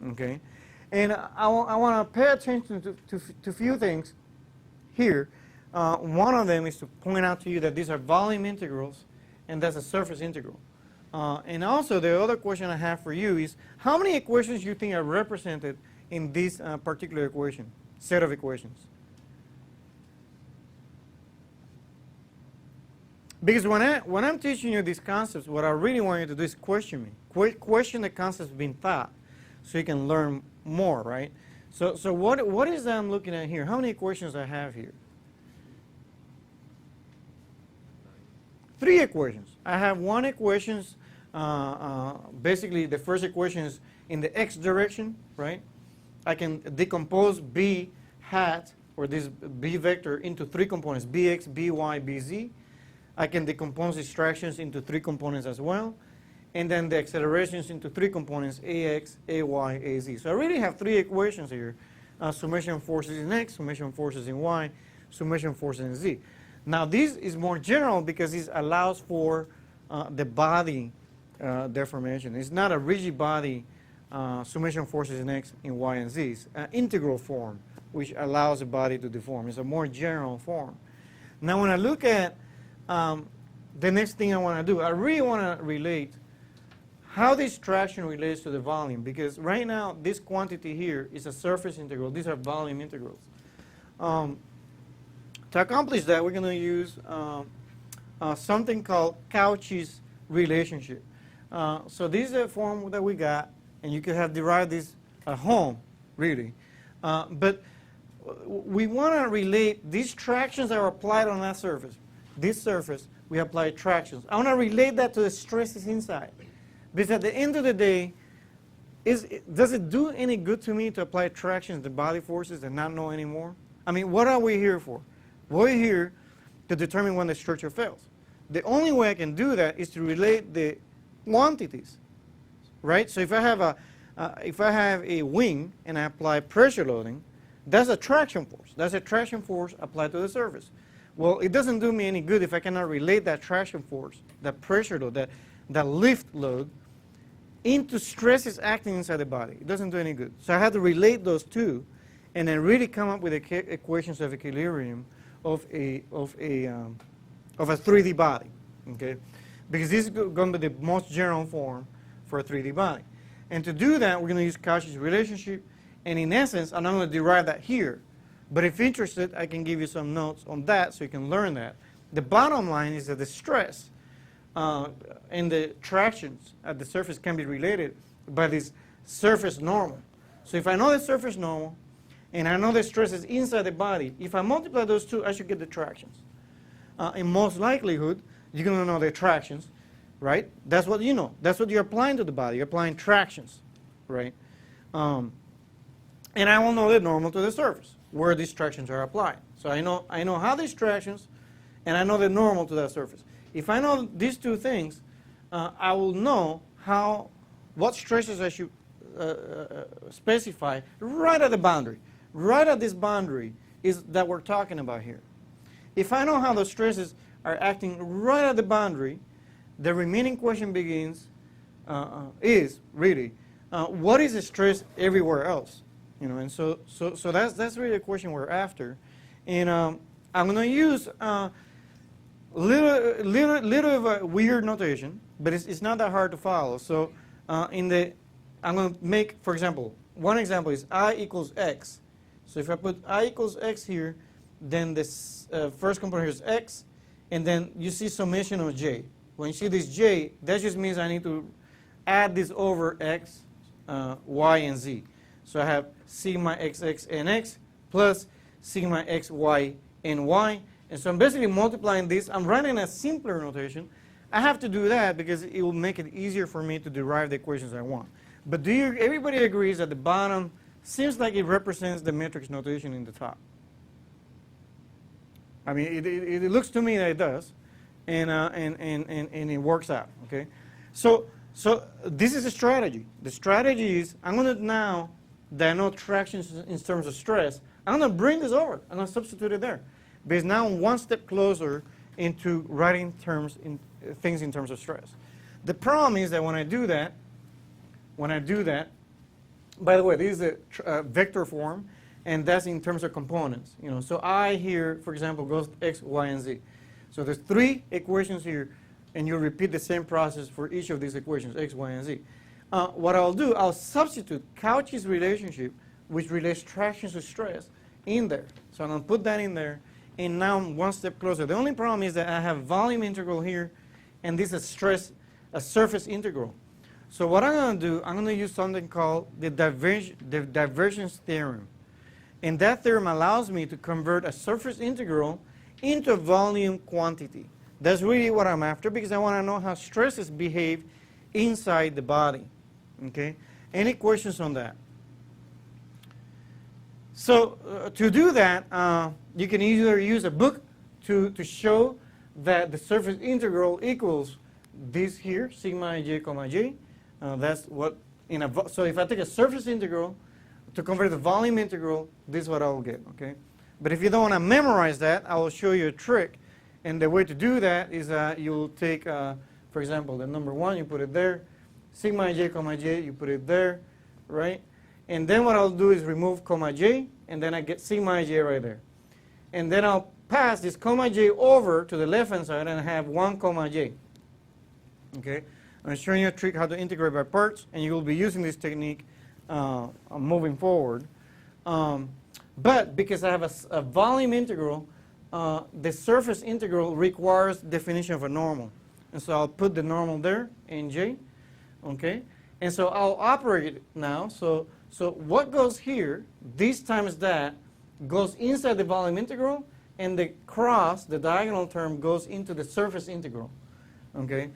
Okay, and I want to pay attention to a few things here. One of them is to point out to you that these are volume integrals, and that's a surface integral. And also, the other question I have for you is, how many equations you think are represented in this particular equation, set of equations? Because when I'm teaching you these concepts, what I really want you to do is question me. Question the concepts being taught so you can learn more, right? So what is that I'm looking at here? How many equations I have here? 3 equations. I have one equations, basically the first equation is in the x direction, right? I can decompose b hat, or this b vector, into 3 components, bx, by, bz. I can decompose distractions into 3 components as well. And then the accelerations into 3 components, ax, ay, az. So I really have 3 equations here. Summation forces in x, summation forces in y, summation forces in z. Now this is more general because this allows for the body deformation. It's not a rigid body summation forces in x, in y, and z. It's an integral form which allows the body to deform. It's a more general form. Now when I look at the next thing I want to do, I really want to relate how this traction relates to the volume, because right now this quantity here is a surface integral. These are volume integrals. To accomplish that, we're going to use something called Cauchy's relationship. So this is a form that we got, and you could have derived this at home, really. But we want to relate these tractions that are applied on that surface. This surface, we apply tractions. I want to relate that to the stresses inside. Because at the end of the day, does it do any good to me to apply tractions to body forces and not know anymore? I mean, what are we here for? We're here to determine when the structure fails. The only way I can do that is to relate the quantities, right? So if I have a wing and I apply pressure loading, that's a traction force. That's a traction force applied to the surface. Well, it doesn't do me any good if I cannot relate that traction force, that pressure load, that lift load, into stresses acting inside the body. It doesn't do any good. So I have to relate those two and then really come up with equations of equilibrium of a 3D body, okay? Because this is going to be the most general form for a 3D body. And to do that, we're going to use Cauchy's relationship. And in essence, I'm not going to derive that here. But if interested, I can give you some notes on that so you can learn that. The bottom line is that the stress and the tractions at the surface can be related by this surface normal. So if I know the surface normal and I know the stresses inside the body, if I multiply those two, I should get the tractions. In most likelihood, you're going to know the tractions, right? That's what you know. That's what you're applying to the body. You're applying tractions, right? And I will know the normal to the surface, where these tractions are applied. So I know how these tractions, and I know the normal to that surface. If I know these two things, I will know what stresses I should specify right at the boundary. Right at this boundary is that we're talking about here. If I know how the stresses are acting right at the boundary, the remaining question begins is really what is the stress everywhere else? You know, and so that's really the question we're after. And I'm going to use little of a weird notation, but it's not that hard to follow. So I'm going to make, for example, one example is I equals x. So if I put I equals x here, then this first component here is x, and then you see summation of j. When you see this j, that just means I need to add this over x, y, and z. So I have sigma xx and x plus sigma x, y, and y. And so I'm basically multiplying this. I'm writing a simpler notation. I have to do that because it will make it easier for me to derive the equations I want. But everybody agrees that the bottom seems like it represents the matrix notation in the top? I mean, it looks to me that it does, and it works out. Okay, so this is a strategy. The strategy is I'm going to, now that I know tractions in terms of stress, I'm going to bring this over. I'm going to substitute it there, because now I'm one step closer into writing things in terms of stress. The problem is that when I do that, by the way, this is a vector form, and that's in terms of components. You know, so I here, for example, goes x, y, and z. So there's 3 equations here, and you repeat the same process for each of these equations, x, y, and z. What I'll do, I'll substitute Cauchy's relationship, which relates tractions to stress, in there. So I'm going to put that in there, and now I'm one step closer. The only problem is that I have volume integral here, and this is a surface integral. So what I'm going to do, I'm going to use something called the divergence theorem. And that theorem allows me to convert a surface integral into a volume quantity. That's really what I'm after, because I want to know how stresses behave inside the body. Okay? Any questions on that? So to do that, you can either use a book to show that the surface integral equals this here, sigma ij comma j. That's what so if I take a surface integral to convert the volume integral, this is what I will get. Okay, but if you don't want to memorize that, I will show you a trick. And the way to do that is you'll take, for example, the number 1, you put it there, sigma ij comma j, you put it there, right? And then what I'll do is remove comma j, and then I get sigma ij right there. And then I'll pass this comma j over to the left-hand side and have 1 comma j. Okay, I'm showing you a trick how to integrate by parts, and you will be using this technique moving forward. But because I have a volume integral, the surface integral requires definition of a normal. And so I'll put the normal there, nj. Okay, and so I'll operate it now. So what goes here, this times that, goes inside the volume integral, and the cross, the diagonal term, goes into the surface integral. Okay,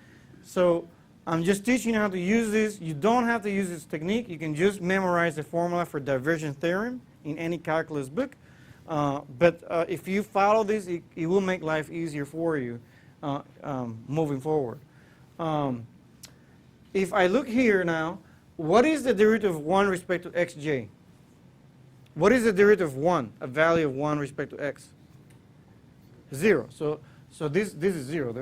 so I'm just teaching you how to use this. You don't have to use this technique. You can just memorize the formula for divergence theorem in any calculus book. But if you follow this, it will make life easier for you moving forward. If I look here now, what is the derivative of 1 respect to xj? What is the derivative of 1, a value of 1 respect to x? 0. So this is 0.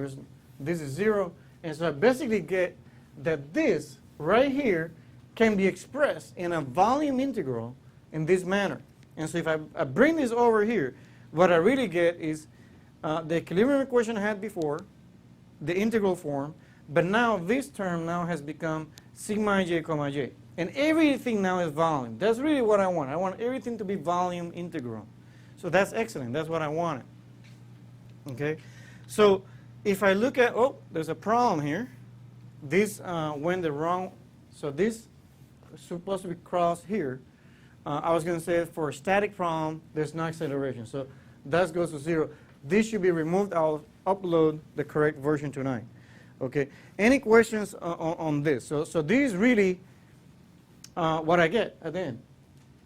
This is 0. And so I basically get that this right here can be expressed in a volume integral in this manner. And so if I bring this over here, what I really get is the equilibrium equation I had before, the integral form, but now this term now has become sigma ij comma j. And everything now is volume. That's really what I want. I want everything to be volume integral. So that's excellent. That's what I wanted. Okay? So if I look at, oh, there's a problem here. This went the wrong, so this is supposed to be crossed here. I was going to say for a static problem, there's no acceleration. So that goes to 0. This should be removed. I'll upload the correct version tonight. Okay. Any questions on this? So this is really what I get at the end,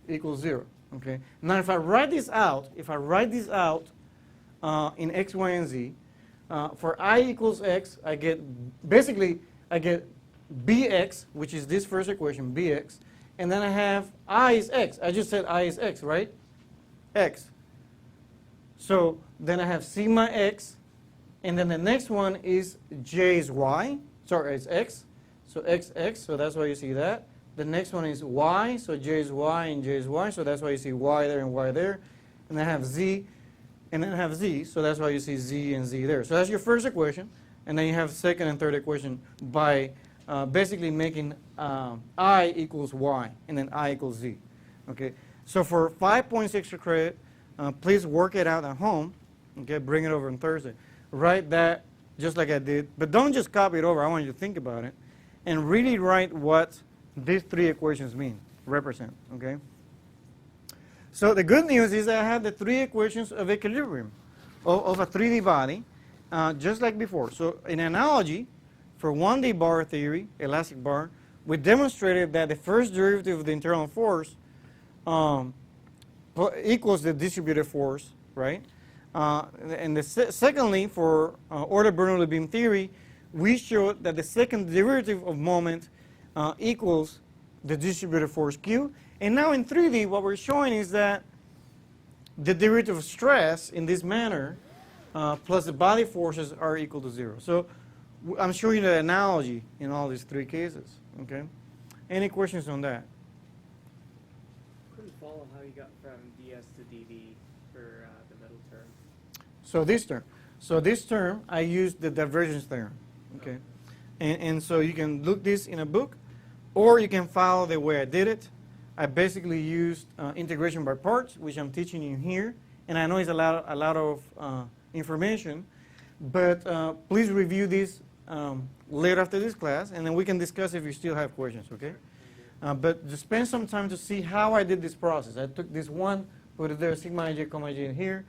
equals 0. Okay. Now if I write this out, in x, y, and z, for I equals x, I get bx, which is this first equation, bx, and then I have I is x. I just said I is x, right? X. So then I have sigma x, and then the next one is j is y. Sorry, it's x. So x, so that's why you see that. The next one is y, so j is y and j is y, so that's why you see y there and y there. And I have z, and then I have z, so that's why you see z and z there. So that's your first equation, and then you have second and third equation by basically making I equals y, and then I equals z. Okay, so for 5 points extra credit, please work it out at home. Okay, bring it over on Thursday. Write that just like I did, but don't just copy it over. I want you to think about it, and really write what these 3 equations mean, represent. Okay. So the good news is I have the 3 equations of equilibrium of a 3D body, just like before. So in analogy, for 1D bar theory, elastic bar, we demonstrated that the first derivative of the internal force equals the distributed force, right? And secondly, for Euler-Bernoulli Beam theory, we showed that the second derivative of moment equals the distributed force Q. And now in 3D, what we're showing is that the derivative of stress in this manner plus the body forces are equal to 0. So I'm showing you the analogy in all these 3 cases. Okay. Any questions on that? Couldn't follow how you got from ds to dv for the middle term. So this term, I used the divergence theorem. Okay. And so you can look this in a book, or you can follow the way I did it. I basically used integration by parts, which I'm teaching you here, and I know it's a lot of information, but please review this later after this class, and then we can discuss if you still have questions, okay? But just spend some time to see how I did this process. I took this one, put it there, sigma ij, comma j here,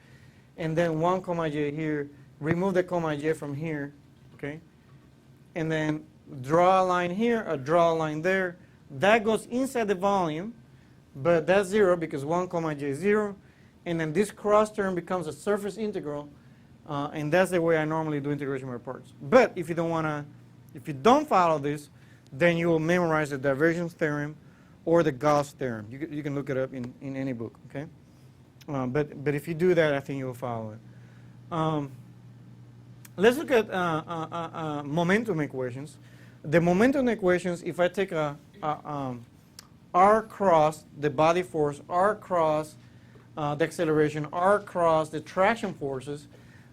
and then 1, comma j here, remove the comma j from here, okay? And then draw a line here, or draw a line there. That goes inside the volume, but that's 0 because 1, comma j is 0. And then this cross term becomes a surface integral, and that's the way I normally do integration by parts. But if you don't follow this, then you will memorize the divergence theorem or the Gauss theorem. You can look it up in any book, okay? But if you do that, I think you'll follow it. Let's look at momentum equations. The momentum equations, if I take r cross the body force, r cross the acceleration, r cross the traction forces,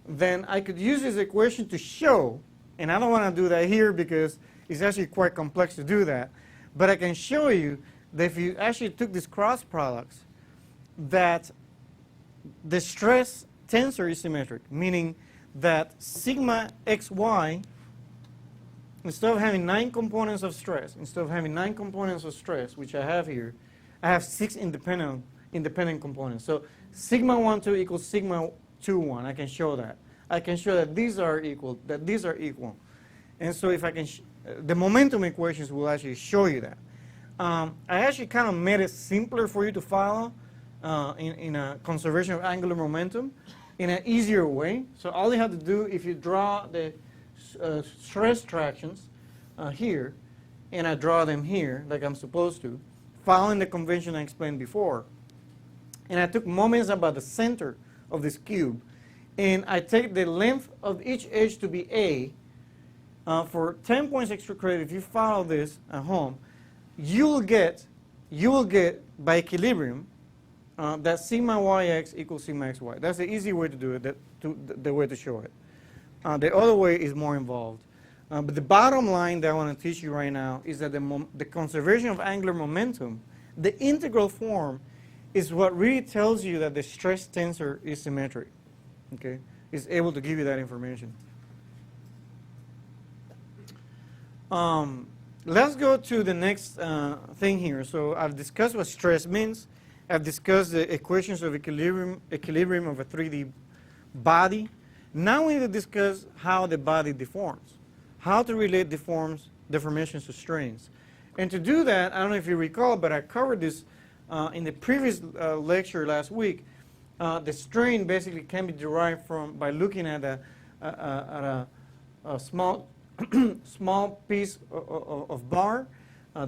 then I could use this equation to show, and I don't want to do that here because it's actually quite complex to do that, but I can show you that if you actually took these cross products, that the stress tensor is symmetric, meaning that sigma xy, instead of having 9 components of stress, which I have here, I have 6 independent components. So sigma 1, 2 equals sigma 2, 1. I can show that. I can show that these are equal, And so if I can, the momentum equations will actually show you that. I actually kind of made it simpler for you to follow in a conservation of angular momentum in an easier way. So all you have to do, if you draw the stress tractions here, and I draw them here like I'm supposed to, following the convention I explained before, and I took moments about the center of this cube, and I take the length of each edge to be a. For 10 points extra credit, if you follow this at home, you will get by equilibrium that sigma yx equals sigma xy. That's the easy way to do it, the way to show it. The other way is more involved. But the bottom line that I want to teach you right now is that the conservation of angular momentum, the integral form, is what really tells you that the stress tensor is symmetric. Okay, it's able to give you that information. Let's go to the next thing here. So I've discussed what stress means. I've discussed the equations of equilibrium of a 3D body. Now we need to discuss how the body deforms, how to relate deformations to strains. And to do that, I don't know if you recall, but I covered this in the previous lecture last week. The strain basically can be derived by looking at a small small piece of bar,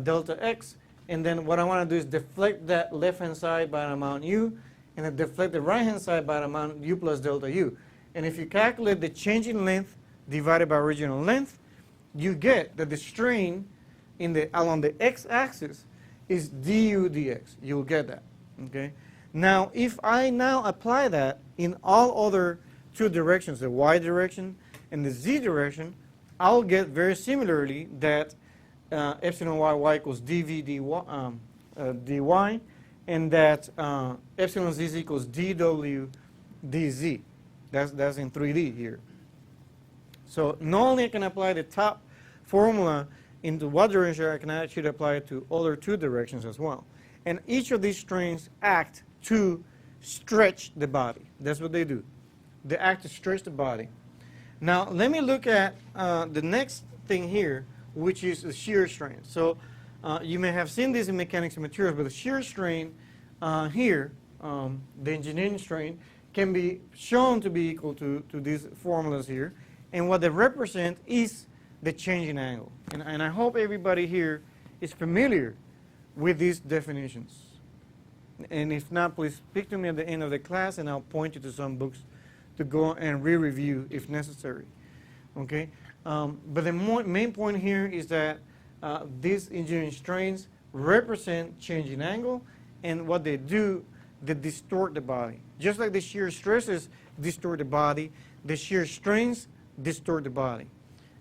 delta x, and then what I want to do is deflect that left-hand side by an amount u, and then deflect the right-hand side by an amount u plus delta u. And if you calculate the change in length divided by original length, you get that the strain along the x-axis is du dx. You'll get that. Okay. Now, if I now apply that in all other two directions, the y direction and the z direction, I'll get very similarly that epsilon y equals dv dy, and that epsilon z equals dw dz. That's in 3D here. So not only I can apply the top formula into what direction, I can actually apply it to other two directions as well. And each of these strains act to stretch the body. That's what they do. They act to stretch the body. Now, let me look at the next thing here, which is the shear strain. So you may have seen this in mechanics and materials, but the shear strain here, the engineering strain, can be shown to be equal to these formulas here. And what they represent is the change in angle. And I hope everybody here is familiar with these definitions. And if not, please speak to me at the end of the class, and I'll point you to some books to go and re-review if necessary. Okay? But the main point here is that these engineering strains represent change in angle, and what they do, they distort the body. Just like the shear stresses distort the body, the shear strains distort the body.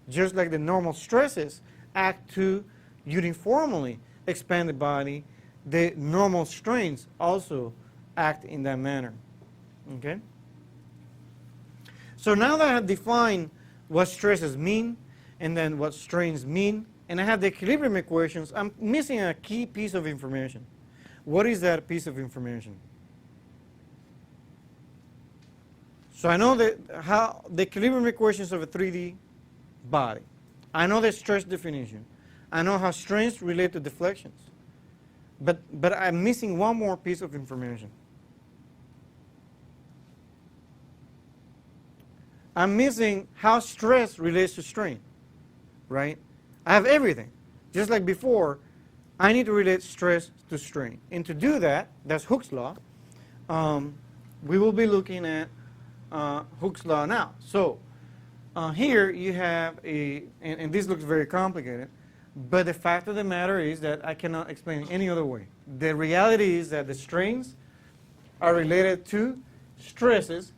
Just like the normal stresses act to uniformly expand the body, the normal strains also act in that manner. Okay? So now that I have defined what stresses mean and then what strains mean, and I have the equilibrium equations, I'm missing a key piece of information. What is that piece of information? So I know that how the equilibrium equations of a 3D body. I know the stress definition. I know how strains relate to deflections. But I'm missing one more piece of information. I'm missing how stress relates to strain, right? I have everything. Just like before, I need to relate stress to strain. And to do that, that's Hooke's law. We will be looking at Hooke's law now. So here you have and this looks very complicated, but the fact of the matter is that I cannot explain it any other way. The reality is that the strains are related to stresses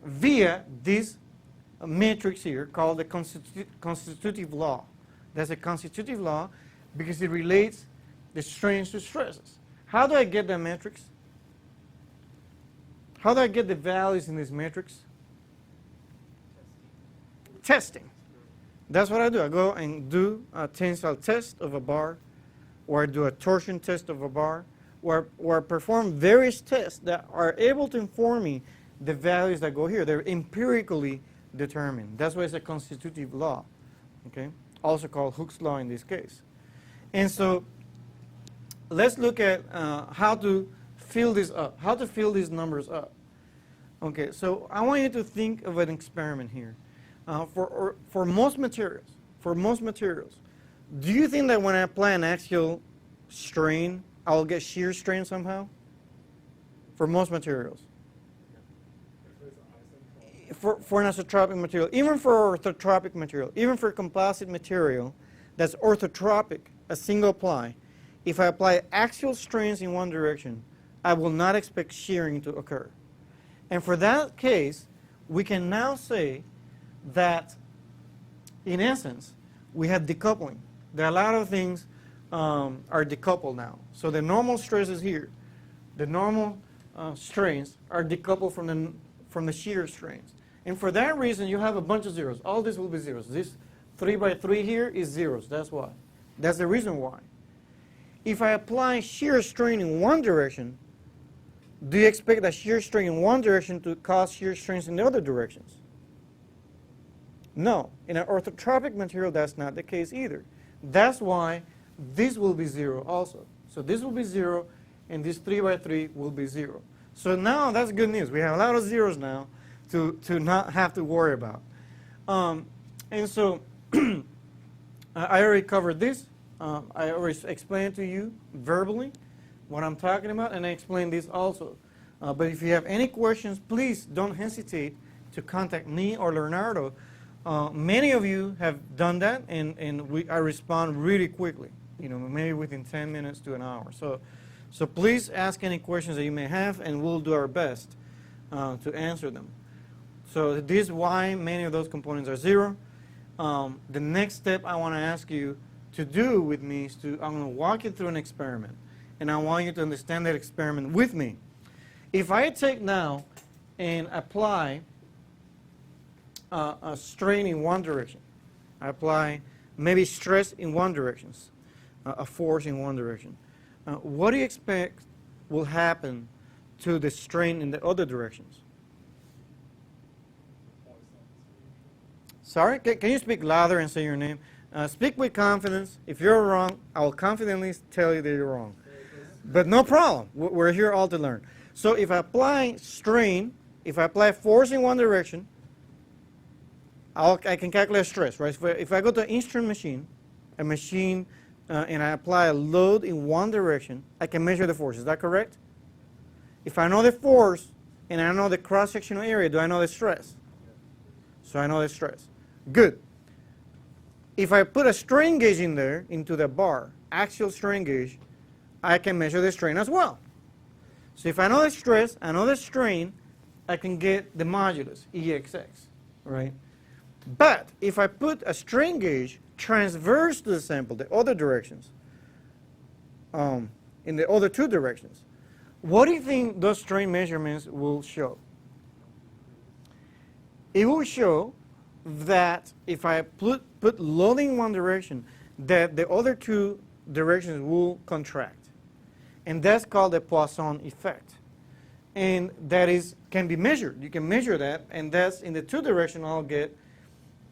via this matrix here called the constitutive law. That's a constitutive law because it relates the strains to stresses. How do I get that matrix? How do I get the values in this matrix? Testing. That's what I do. I go and do a tensile test of a bar, or I do a torsion test of a bar, or I perform various tests that are able to inform me the values that go here. They're empirically determined. That's why it's a constitutive law, okay? Also called Hooke's law in this case. And so let's look at how to fill this up, how to fill these numbers up. Okay, so I want you to think of an experiment here. For most materials, do you think that when I apply an axial strain, I'll get shear strain somehow? For most materials. For an isotropic material, even for orthotropic material, even for composite material that's orthotropic, a single ply, if I apply axial strains in one direction, I will not expect shearing to occur. And for that case, we can now say that, in essence, we have decoupling. There are a lot of things are decoupled now. So the normal stresses here, the normal strains are decoupled from the shear strains. And for that reason, you have a bunch of zeros. All this will be zeros. This 3 by 3 here is zeros. That's why. That's the reason why. If I apply shear strain in one direction, do you expect that shear strain in one direction to cause shear strains in the other directions? No. In an orthotropic material, that's not the case either. That's why this will be 0 also. So this will be 0, and this 3 by 3 will be 0. So now that's good news. We have a lot of zeros now to not have to worry about. And so I already covered this. I already explained to you verbally what I'm talking about, and I explained this also. But if you have any questions, please don't hesitate to contact me or Leonardo. Many of you have done that, and I respond really quickly, maybe within 10 minutes to an hour. So please ask any questions that you may have, and we'll do our best to answer them. So this is why many of those components are 0. The next step I want to ask you to do with me is I'm going to walk you through an experiment, and I want you to understand that experiment with me. If I take now and apply a strain in one direction, I apply maybe stress in one direction, a force in one direction, what do you expect will happen to the strain in the other directions? Sorry, can you speak louder and say your name? Speak with confidence. If you're wrong, I will confidently tell you that you're wrong. But no problem. We're here all to learn. So if I apply strain, if I apply force in one direction, I can calculate stress, right? If I go to an instrument machine, and I apply a load in one direction, I can measure the force. Is that correct? If I know the force and I know the cross-sectional area, do I know the stress? So I know the stress. Good. If I put a strain gauge in there, into the bar, axial strain gauge, I can measure the strain as well. So if I know the stress, I know the strain, I can get the modulus, EXX, right? But if I put a strain gauge transverse to the sample, the other directions, in the other two directions, what do you think those strain measurements will show? It will show that if I put loading in one direction, that the other two directions will contract. And that's called the Poisson effect. And that can be measured. You can measure that, and that's in the two direction. I'll get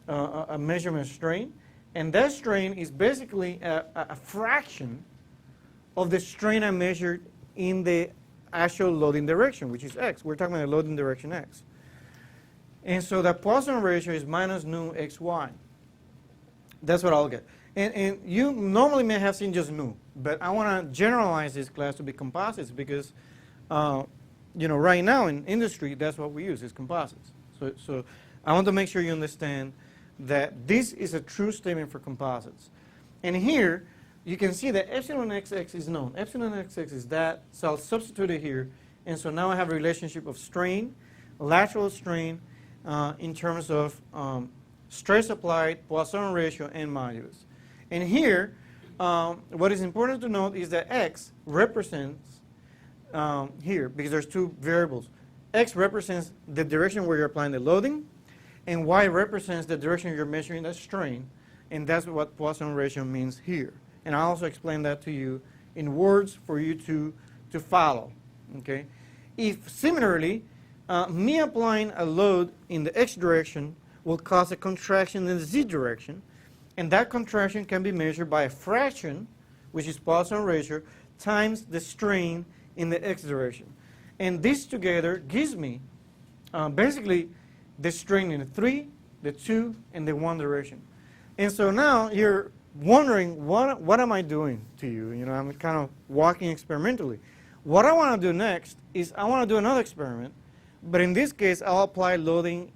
a measurement strain. And that strain is basically a fraction of the strain I measured in the actual loading direction, which is x. We're talking about the loading direction x. And so the Poisson ratio is minus nu xy. That's what I'll get. And you normally may have seen just nu, but I want to generalize this class to be composites because, right now in industry, that's what we use is composites. So I want to make sure you understand that this is a true statement for composites. And here, you can see that epsilon xx is known. Epsilon xx is that, so I'll substitute it here. And so now I have a relationship of strain, lateral strain, in terms of stress applied, Poisson ratio, and modulus. And here, what is important to note is that x represents, here, because there's two variables, x represents the direction where you're applying the loading, and y represents the direction you're measuring the strain, and that's what Poisson ratio means here. And I'll also explain that to you in words for you to follow. Okay? If similarly, me applying a load in the x direction will cause a contraction in the z direction, and that contraction can be measured by a fraction, which is Poisson ratio, times the strain in the x direction. And this together gives me basically the strain in the 3, the 2, and the 1 direction. And so now you're wondering, what am I doing to you? I'm kind of walking experimentally. What I want to do next is I want to do another experiment, but in this case, I'll apply loading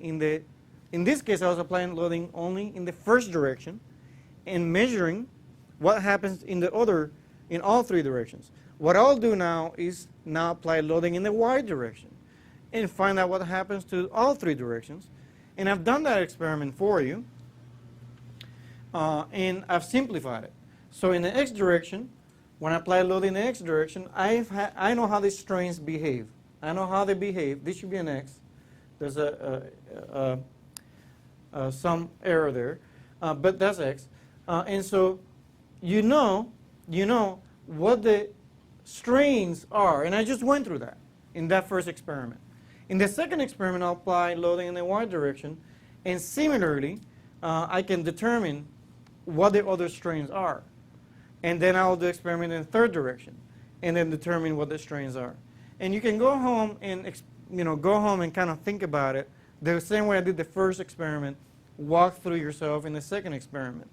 in this case, I was applying loading only in the first direction and measuring what happens in all three directions. What I'll do now is apply loading in the y direction and find out what happens to all three directions. And I've done that experiment for you, and I've simplified it. So in the x direction, when I apply loading in the x direction, I know how these strains behave. I know how they behave. This should be an x. There's some error there, but that's x. And so you know what the strains are, and I just went through that in that first experiment. In the second experiment, I'll apply loading in the y direction, and similarly, I can determine what the other strains are. And then I'll do experiment in the third direction, and then determine what the strains are. And you can go home and kind of think about it the same way I did the first experiment. Walk through yourself in the second experiment.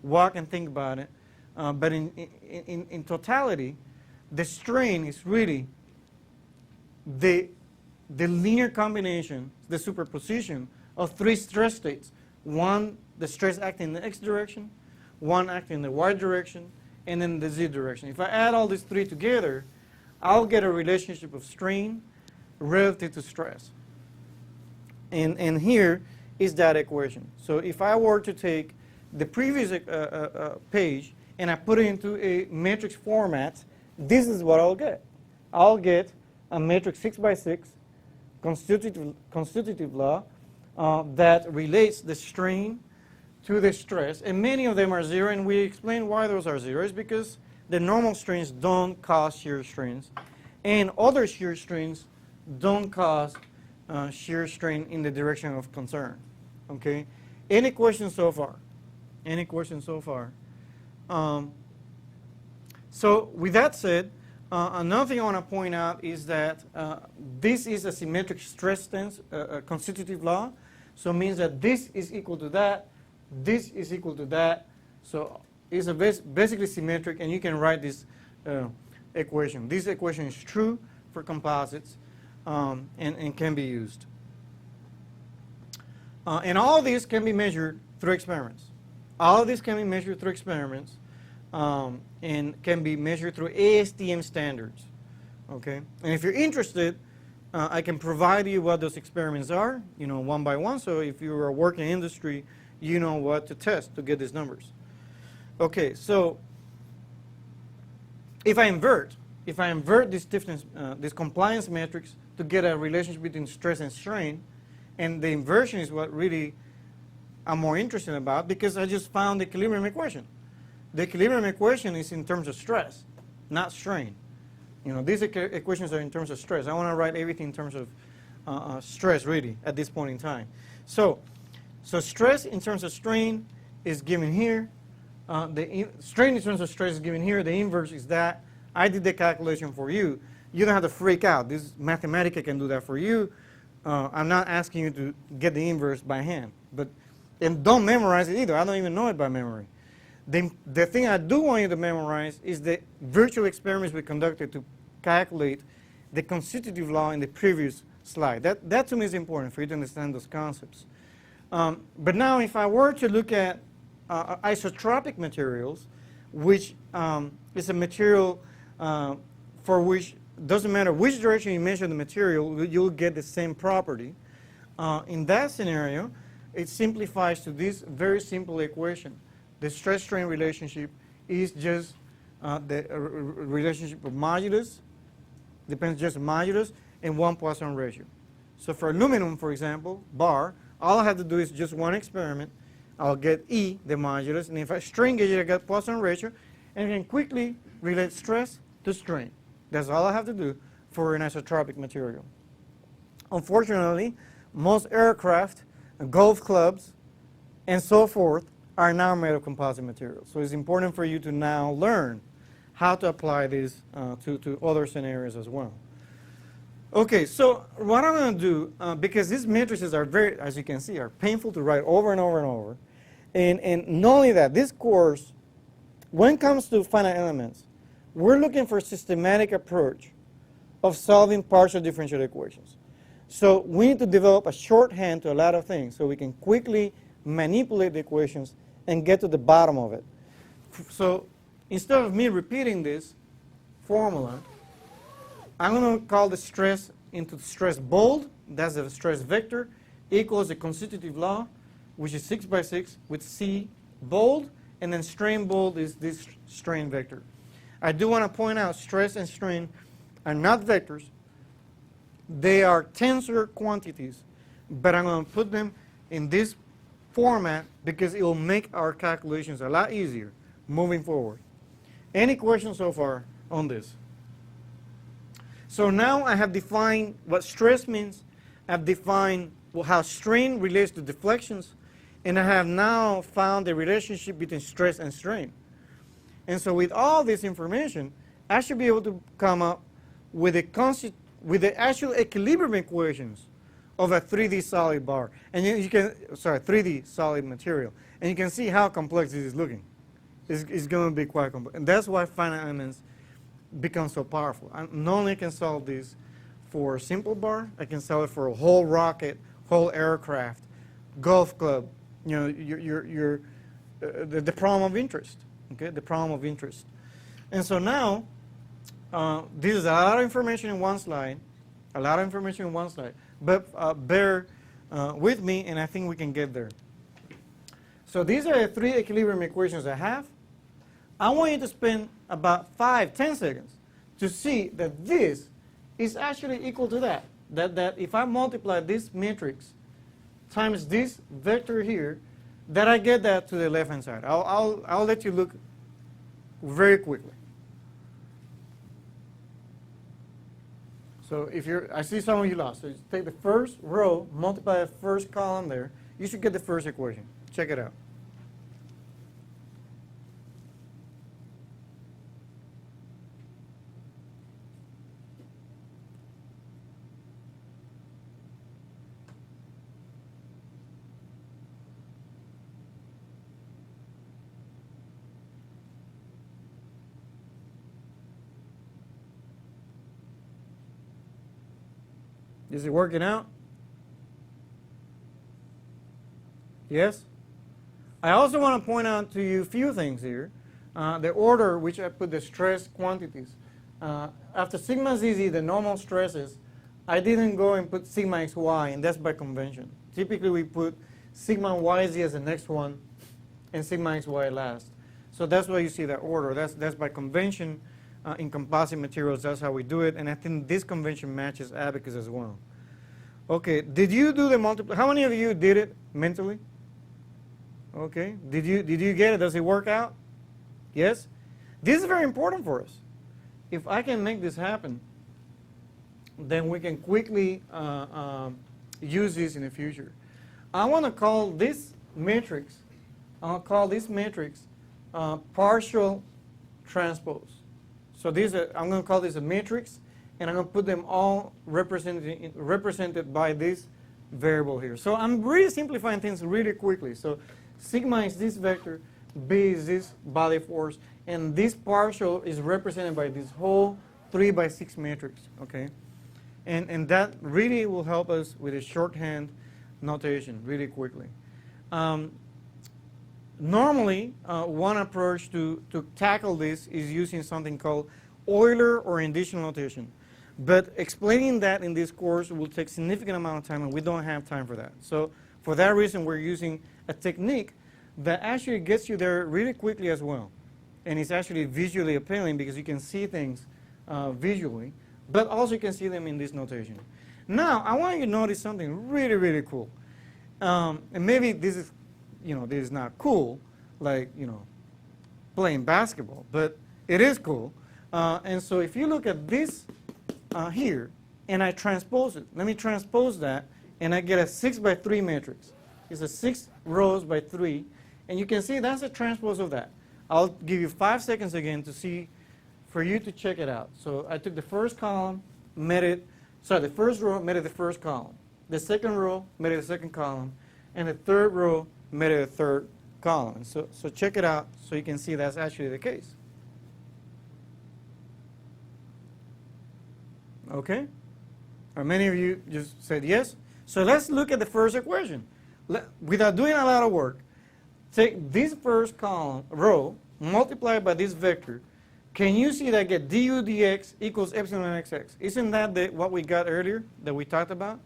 Walk and think about it. But in totality, the strain is really the linear combination, the superposition of three stress states. One, the stress acting in the x direction, one acting in the y direction, and then the z direction. If I add all these three together, I'll get a relationship of strain relative to stress. And here is that equation. So if I were to take the previous page and I put it into a matrix format, this is what I'll get. I'll get a matrix 6 by 6 constitutive law that relates the strain to the stress, and many of them are zero, and we explain why those are zeros, because the normal strains don't cause shear strains, and other shear strains don't cause shear strain in the direction of concern. Okay? Any questions so far? Any questions so far? So with that said, another thing I want to point out is that this is a symmetric stress tense constitutive law. So it means that this is equal to that, this is equal to that. So it's basically symmetric, and you can write this equation. This equation is true for composites and can be used. And all of this can be measured through experiments. All of this can be measured through experiments and can be measured through ASTM standards. Okay? And if you're interested, I can provide you what those experiments are, one by one. So if you are working in industry, you know what to test to get these numbers. Okay, so if I invert this stiffness, this compliance matrix to get a relationship between stress and strain, and the inversion is what really I'm more interested about because I just found the equilibrium equation. The equilibrium equation is in terms of stress, not strain. These equations are in terms of stress. I want to write everything in terms of stress, really, at this point in time. So stress in terms of strain is given here. Strain in terms of stress is given here. The inverse is that. I did the calculation for you. You don't have to freak out. This Mathematica can do that for you. I'm not asking you to get the inverse by hand. And don't memorize it either. I don't even know it by memory. The thing I do want you to memorize is the virtual experiments we conducted to calculate the constitutive law in the previous slide. That to me is important for you to understand those concepts. But now if I were to look at isotropic materials, which is a material for which doesn't matter which direction you measure the material, you'll get the same property. In that scenario, it simplifies to this very simple equation. The stress-strain relationship is just the relationship of modulus, depends just on modulus, and one Poisson ratio. So for aluminum, for example, bar, all I have to do is just one experiment. I'll get E, the modulus, and if I strain gauge it, I get Poisson ratio, and I can quickly relate stress to strain. That's all I have to do for an isotropic material. Unfortunately, most aircraft, golf clubs, and so forth are now made of composite materials. So it's important for you to now learn how to apply this to other scenarios as well. Okay, so what I'm going to do, because these matrices are very, as you can see, are painful to write over and over and over. And not only that, this course, when it comes to finite elements, we're looking for a systematic approach of solving partial differential equations. So we need to develop a shorthand to a lot of things so we can quickly manipulate the equations and get to the bottom of it. So instead of me repeating this formula, I'm going to call the stress into stress bold. That's the stress vector equals the constitutive law, which is 6 by 6 with C bold, and then strain bold is this strain vector. I do want to point out stress and strain are not vectors. They are tensor quantities, but I'm going to put them in this format because it will make our calculations a lot easier moving forward. Any questions so far on this? So now I have defined what stress means. I've defined how strain relates to deflections, and I have now found the relationship between stress and strain. And so with all this information, I should be able to come up with the actual equilibrium equations of a 3D solid bar. And you can, 3D solid material. And you can see how complex this is looking. It's going to be quite complex. And that's why finite elements become so powerful. I not only can solve this for a simple bar, I can solve it for a whole rocket, whole aircraft, golf club, the problem of interest. Okay, the problem of interest. And so now, this is a lot of information in one slide, but bear with me, and I think we can get there. So these are the 3 equilibrium equations I have. I want you to spend about 5-10 seconds to see that this is actually equal to that. That if I multiply this matrix times this vector here, that I get that to the left-hand side. I'll let you look very quickly. So I see some of you lost. So you take the first row, multiply the first column there. You should get the first equation. Check it out. Is it working out? Yes? I also want to point out to you a few things here. The order which I put the stress quantities. After sigma ZZ, the normal stresses, I didn't go and put sigma XY, and that's by convention. Typically we put sigma YZ as the next one and sigma XY last. So that's why you see that order. That's by convention. In composite materials, that's how we do it, and I think this convention matches Abaqus as well. Okay, did you do the multiply? How many of you did it mentally? Okay, did you get it? Does it work out? Yes? This is very important for us. If I can make this happen, then we can quickly use this in the future. I want to call this matrix, I'll call this matrix partial transpose. So I'm going to call this a matrix, and I'm going to put them all represented by this variable here. So I'm really simplifying things really quickly. So sigma is this vector, B is this body force, and this partial is represented by this whole 3×6 matrix, okay? And that really will help us with a shorthand notation really quickly. Normally, one approach to tackle this is using something called Euler or additional notation. But explaining that in this course will take a significant amount of time, and we don't have time for that. So for that reason, we're using a technique that actually gets you there really quickly as well. And it's actually visually appealing because you can see things visually, but also you can see them in this notation. Now, I want you to notice something really, really cool. And maybe this is, this is not cool, like, playing basketball, but it is cool. And so if you look at this here, and I transpose it, let me transpose that, and I get a 6×3 matrix. It's a 6 rows by 3, and you can see that's a transpose of that. I'll give you 5 seconds again to see, for you to check it out. So I took the first column, the first row made it the first column. The second row made it the second column, and the third row made it the third column. So check it out so you can see that's actually the case. Okay? Or many of you just said yes. So let's look at the first equation. Without doing a lot of work, take this first row, multiply by this vector. Can you see that I get du dx equals epsilon xx? Isn't that what we got earlier that we talked about?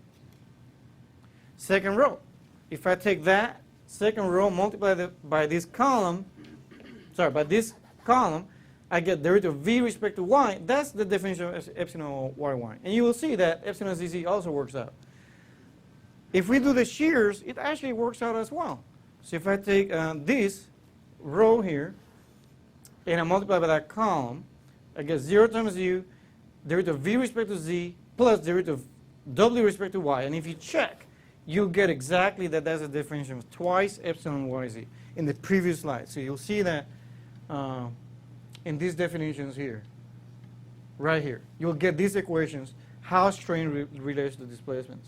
Second row. If I take that second row, multiply by this column, I get derivative of v respect to y. That's the definition of epsilon yy. And you will see that epsilon zz also works out. If we do the shears, it actually works out as well. So if I take this row here, and I multiply by that column, I get 0 times u, derivative of v respect to z, plus derivative of w respect to y. And if you check, you'll get exactly that's a differential of twice epsilon yz in the previous slide. So you'll see that in these definitions here, right here. You'll get these equations, how strain relates to displacements.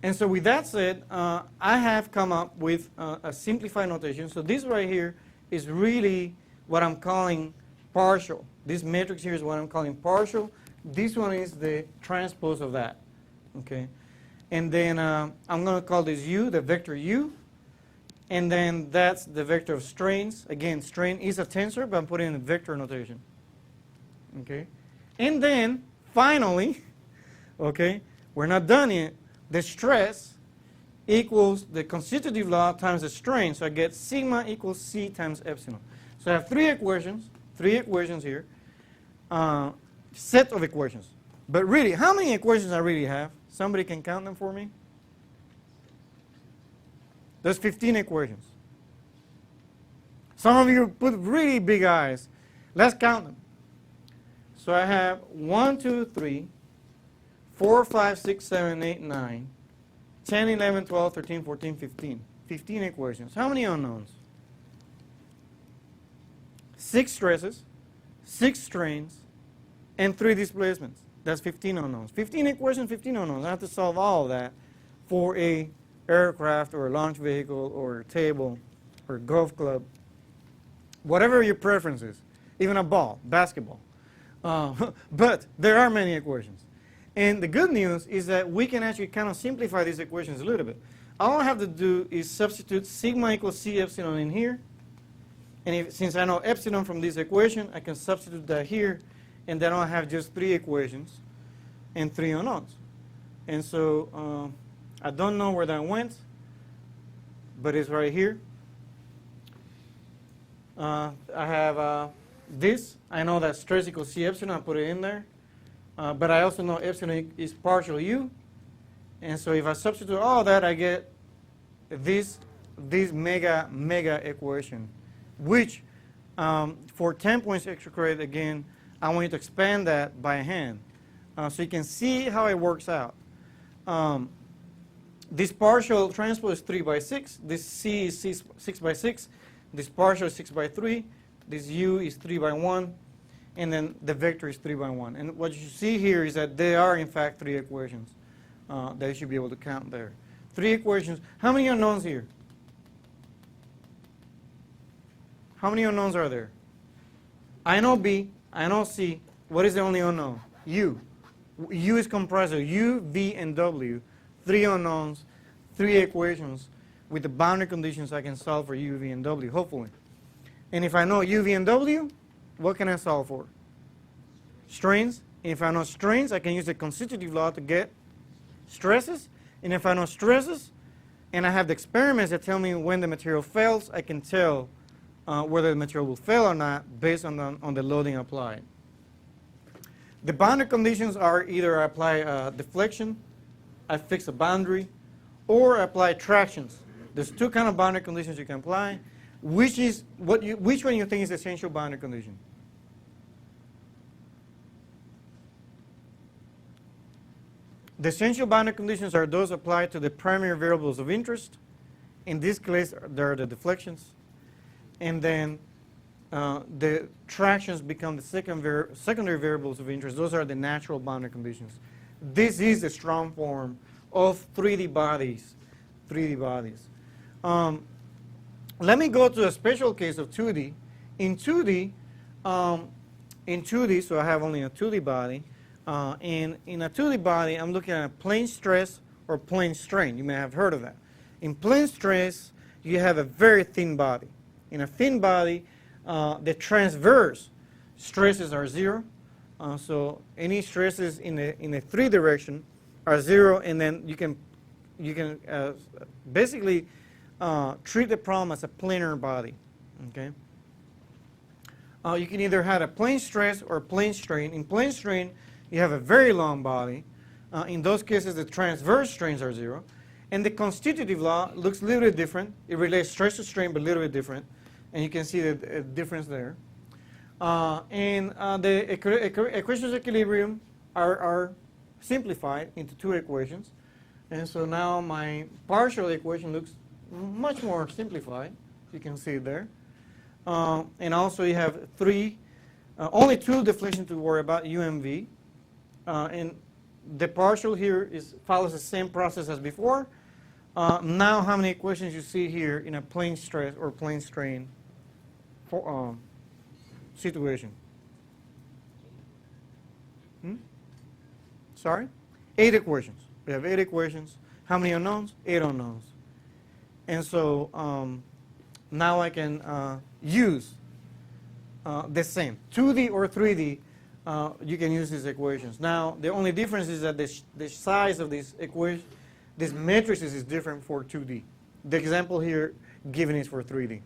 And so with that said, I have come up with a simplified notation. So this right here is really what I'm calling partial. This matrix here is what I'm calling partial. This one is the transpose of that. Okay? And then I'm going to call this u, the vector u. And then that's the vector of strains. Again, strain is a tensor, but I'm putting in a vector notation. Okay? And then, finally, okay, we're not done yet. The stress equals the constitutive law times the strain. So I get sigma equals c times epsilon. So I have three equations here, set of equations. But really, how many equations I really have? Somebody can count them for me? There's 15 equations. Some of you put really big eyes. Let's count them. So I have 1, 2, 3, 4, 5, 6, 7, 8, 9, 10, 11, 12, 13, 14, 15. 15 equations. How many unknowns? 6 stresses, 6 strains, and 3 displacements. That's 15 unknowns. 15 equations, 15 unknowns. I have to solve all of that for a aircraft or a launch vehicle or a table or a golf club. Whatever your preference is. Even a ball, basketball. But there are many equations. And the good news is that we can actually kind of simplify these equations a little bit. All I have to do is substitute sigma equals c epsilon in here. And since I know epsilon from this equation, I can substitute that here. And then I'll have just 3 equations and 3 unknowns. And so I don't know where that went, but it's right here. I have this. I know that stress equals c epsilon. I put it in there. But I also know epsilon is partial u. And so if I substitute all that, I get this this mega equation, which for 10 points extra credit, again, I want you to expand that by hand. So you can see how it works out. This partial transpose is 3 by 6. This C is 6 by 6. This partial is 6 by 3. This U is 3 by 1. And then the vector is 3 by 1. And what you see here is that there are, in fact, 3 equations that you should be able to count there. 3 equations. How many unknowns here? How many unknowns are there? I know B, I know C. What is the only unknown? U. U is comprised of U, V, and W. 3 unknowns, 3 equations. With the boundary conditions, I can solve for U, V, and W, hopefully. And if I know U, V, and W, what can I solve for? Strains. And if I know strains, I can use the constitutive law to get stresses. And if I know stresses, and I have the experiments that tell me when the material fails, I can tell whether the material will fail or not based on the loading applied. The boundary conditions are either I apply deflection, I fix a boundary, or I apply tractions. There's 2 kind of boundary conditions you can apply. Which one you think is the essential boundary condition? The essential boundary conditions are those applied to the primary variables of interest. In this case, there are the deflections. And then the tractions become the secondary variables of interest. Those are the natural boundary conditions. This is the strong form of 3D bodies. 3D bodies. Let me go to a special case of 2D. In 2D, so I have only a 2D body. And in a 2D body, I'm looking at plane stress or plane strain. You may have heard of that. In plane stress, you have a very thin body. In a thin body, the transverse stresses are 0. So any stresses in the 3 direction are 0, and then you can basically treat the problem as a planar body. Okay. You can either have a plane stress or plane strain. In plane strain, you have a very long body. In those cases, the transverse strains are 0. And the constitutive law looks a little bit different. It relates stress to strain, but a little bit different. And you can see the difference there. The equations of equilibrium are simplified into 2 equations. And so now my partial equation looks much more simplified. You can see it there. And also you have only 2 deflections to worry about, U and V. And the partial here follows the same process as before. Now how many equations you see here in a plane stress or plane strain situation? Sorry? 8 equations. We have 8 equations. How many unknowns? 8 unknowns. And so now I can use the same. 2D or 3D, you can use these equations. Now, the only difference is that the size of these equations, these matrices is different for 2D. The example here given is for 3D.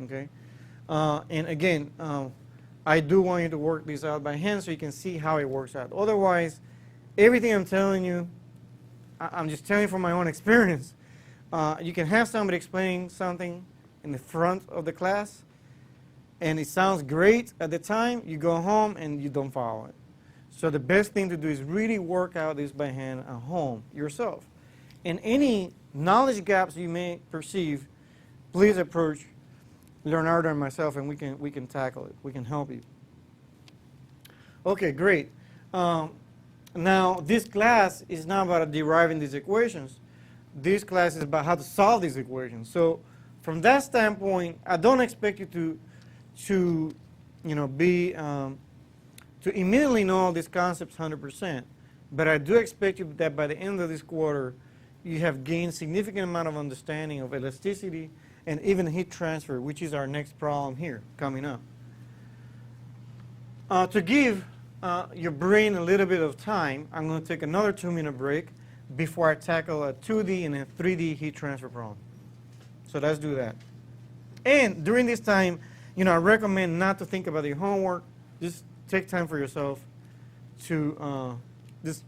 Okay? And again, I do want you to work this out by hand so you can see how it works out. Otherwise, everything I'm telling you, I'm just telling you from my own experience. You can have somebody explaining something in the front of the class, and it sounds great at the time. You go home and you don't follow it. So the best thing to do is really work out this by hand at home yourself. And any knowledge gaps you may perceive, please approach Leonardo and myself, and we can tackle it. We can help you. Okay, great. Now, this class is not about deriving these equations. This class is about how to solve these equations. So, from that standpoint, I don't expect you to immediately know all these concepts 100%. But I do expect you that by the end of this quarter, you have gained significant amount of understanding of elasticity and even heat transfer, which is our next problem here coming up. To give your brain a little bit of time, I'm going to take another 2-minute break before I tackle a 2D and a 3D heat transfer problem. So let's do that. And during this time, I recommend not to think about your homework. Just take time for yourself to just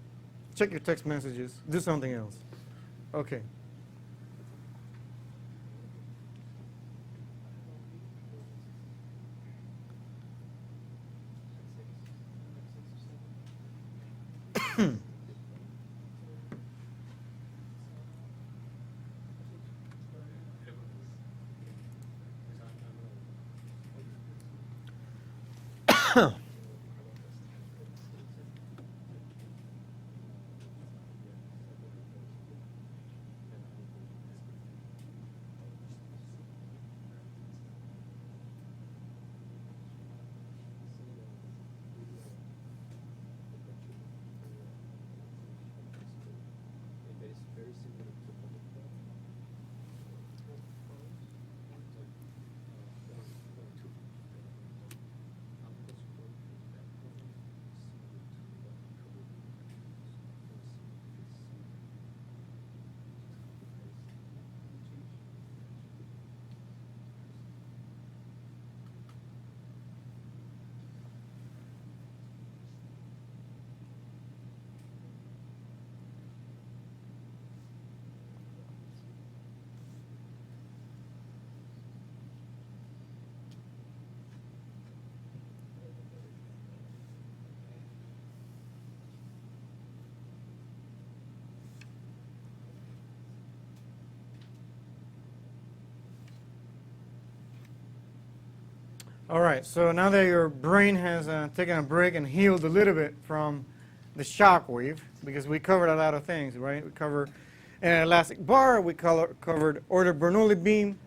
check your text messages, do something else. Okay. All right, so now that your brain has taken a break and healed a little bit from the shock wave, because we covered a lot of things, right? We covered an elastic bar, we covered Euler-Bernoulli beam,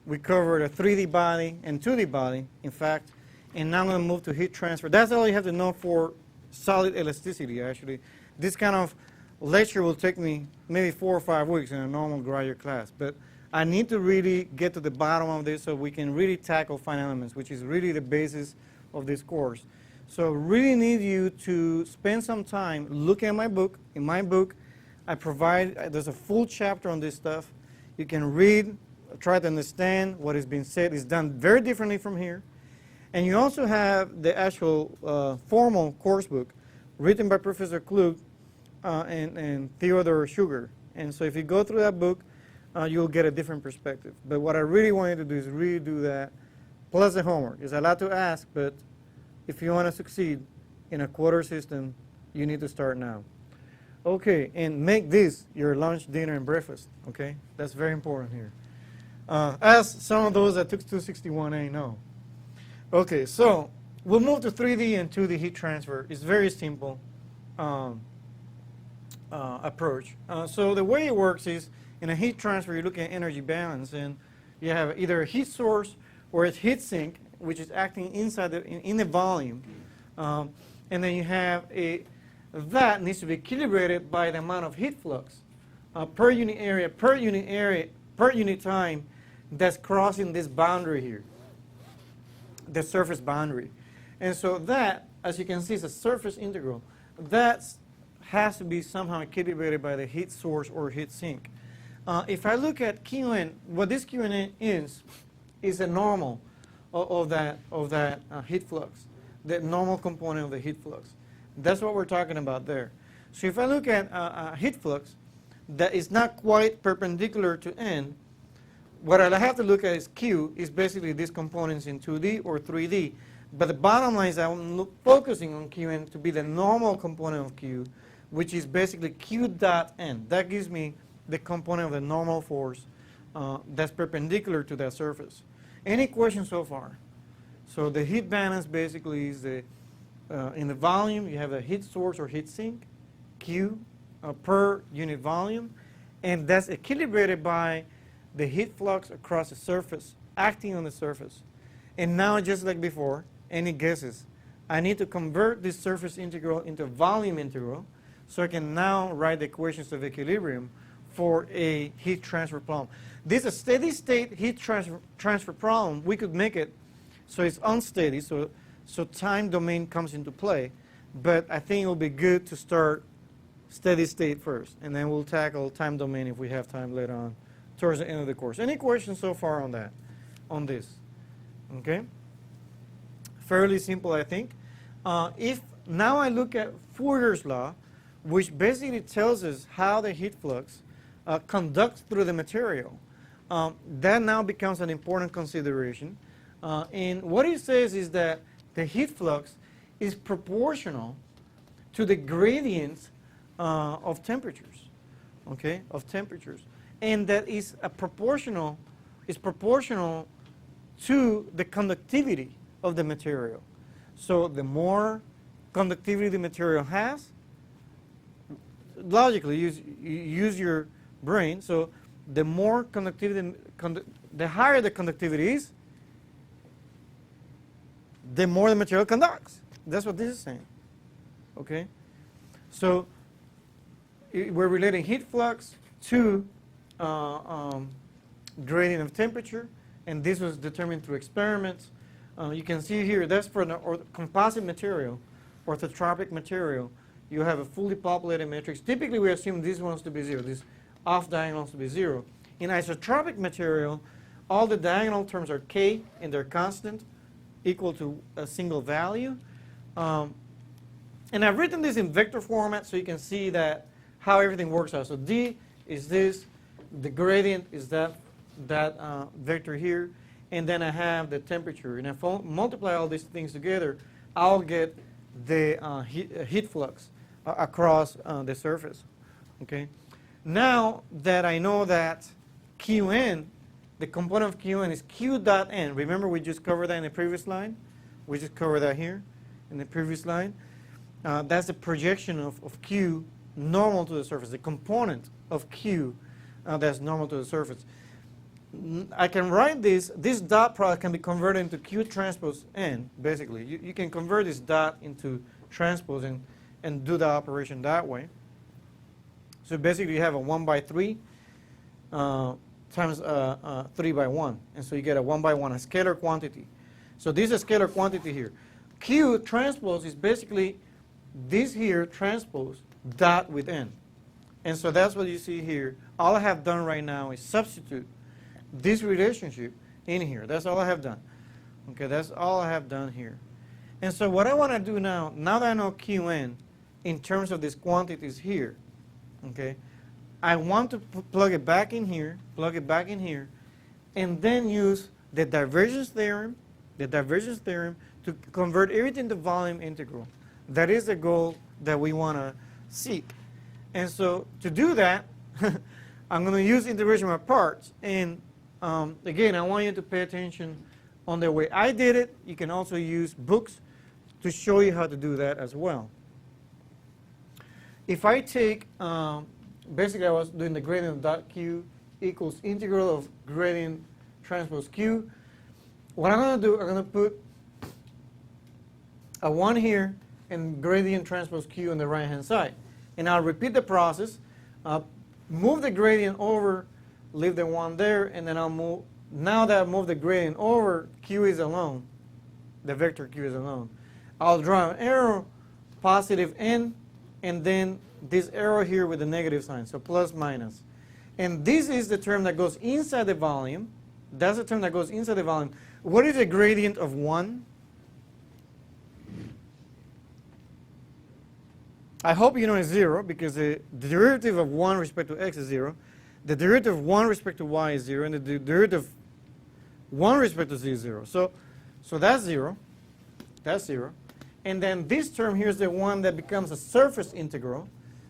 we covered a 3D body and 2D body, in fact, and now I'm going to move to heat transfer. That's all you have to know for solid elasticity, actually. This kind of lecture will take me maybe 4 or 5 weeks in a normal graduate class, but I need to really get to the bottom of this so we can really tackle finite elements, which is really the basis of this course. So really need you to spend some time looking at my book. In my book, I provide, there's a full chapter on this stuff. You can read, try to understand what is being said. It's done very differently from here. And you also have the actual formal course book written by Professor Hooke and Theodore Sugar. And so if you go through that book, you'll get a different perspective. But what I really want you to do is really do that, plus the homework. It's a lot to ask, but if you want to succeed in a quarter system, you need to start now. Okay, and make this your lunch, dinner, and breakfast, okay? That's very important here. As some of those that took 261A know. Okay, so we'll move to 3D and 2D heat transfer. It's very simple approach. So the way it works is, in a heat transfer, you're looking at energy balance, and you have either a heat source or a heat sink, which is acting inside in the volume, and then you have that needs to be calibrated by the amount of heat flux per unit area, per unit time that's crossing this boundary here, the surface boundary. And so that, as you can see, is a surface integral. That has to be somehow calibrated by the heat source or heat sink. If I look at Qn, what this Qn is a normal of that heat flux, the normal component of the heat flux. That's what we're talking about there. So if I look at a heat flux that is not quite perpendicular to N, what I have to look at is Q is basically these components in 2D or 3D. But the bottom line is I'm focusing on Qn to be the normal component of Q, which is basically Q dot N. That gives me the component of the normal force that's perpendicular to that surface. Any questions so far? So the heat balance basically is in the volume, you have a heat source or heat sink, Q per unit volume, and that's equilibrated by the heat flux across the surface, acting on the surface. And now, just like before, any guesses? I need to convert this surface integral into a volume integral, so I can now write the equations of equilibrium for a heat transfer problem. This is a steady state heat transfer problem. We could make it so it's unsteady, so time domain comes into play. But I think it will be good to start steady state first, and then we'll tackle time domain if we have time later on towards the end of the course. Any questions so far on that, on this? Okay? Fairly simple, I think. If now I look at Fourier's law, which basically tells us how the heat flux conducts through the material, that now becomes an important consideration. And what it says is that the heat flux is proportional to the gradients of temperatures, okay, of temperatures. And that is proportional to the conductivity of the material. So the more conductivity the material has, logically, you use your brain, so the more conductivity, the higher the conductivity is, the more the material conducts. That's what this is saying, okay? So we're relating heat flux to gradient of temperature, and this was determined through experiments. You can see here, that's for an composite material, orthotropic material. You have a fully populated matrix. Typically, we assume these ones to be 0, these off diagonals to be 0. In isotropic material, all the diagonal terms are k, and they're constant, equal to a single value. And I've written this in vector format so you can see that how everything works out. So d is this, the gradient is that vector here, and then I have the temperature. And if I multiply all these things together, I'll get the heat flux across the surface. Okay. Now that I know that Qn, the component of Qn is Q dot n. Remember we just covered that in the previous line? We just covered that here in the previous line. That's the projection of Q normal to the surface, the component of Q that's normal to the surface. I can write this dot product can be converted into Q transpose n, basically. You can convert this dot into transpose and do the operation that way. So basically you have a 1 by 3 times 3 by 1. And so you get a 1 by 1, a scalar quantity. So this is a scalar quantity here. Q transpose is basically this here transpose dot with n. And so that's what you see here. All I have done right now is substitute this relationship in here. That's all I have done. Okay, that's all I have done here. And so what I want to do now that I know Qn in terms of these quantities here, okay, I want to plug it back in here, and then use the divergence theorem to convert everything to volume integral. That is the goal that we want to seek. And so to do that, I'm going to use integration by parts. And again, I want you to pay attention on the way I did it. You can also use books to show you how to do that as well. If I take, basically I was doing the gradient of dot Q equals integral of gradient transpose Q. What I'm going to do, I'm going to put a 1 here and gradient transpose Q on the right hand side. And I'll repeat the process, move the gradient over, leave the 1 there, and then I'll move, now that I've moved the gradient over, Q is alone, the vector Q is alone. I'll draw an arrow, positive n, and then this arrow here with the negative sign, so plus minus. And this is the term that goes inside the volume. That's the term that goes inside the volume. What is the gradient of 1? I hope you know it's 0 because the derivative of 1 respect to x is 0. The derivative of 1 respect to y is 0, and the derivative of 1 respect to z is 0. So that's 0. That's 0. And then this term here is the one that becomes a surface integral.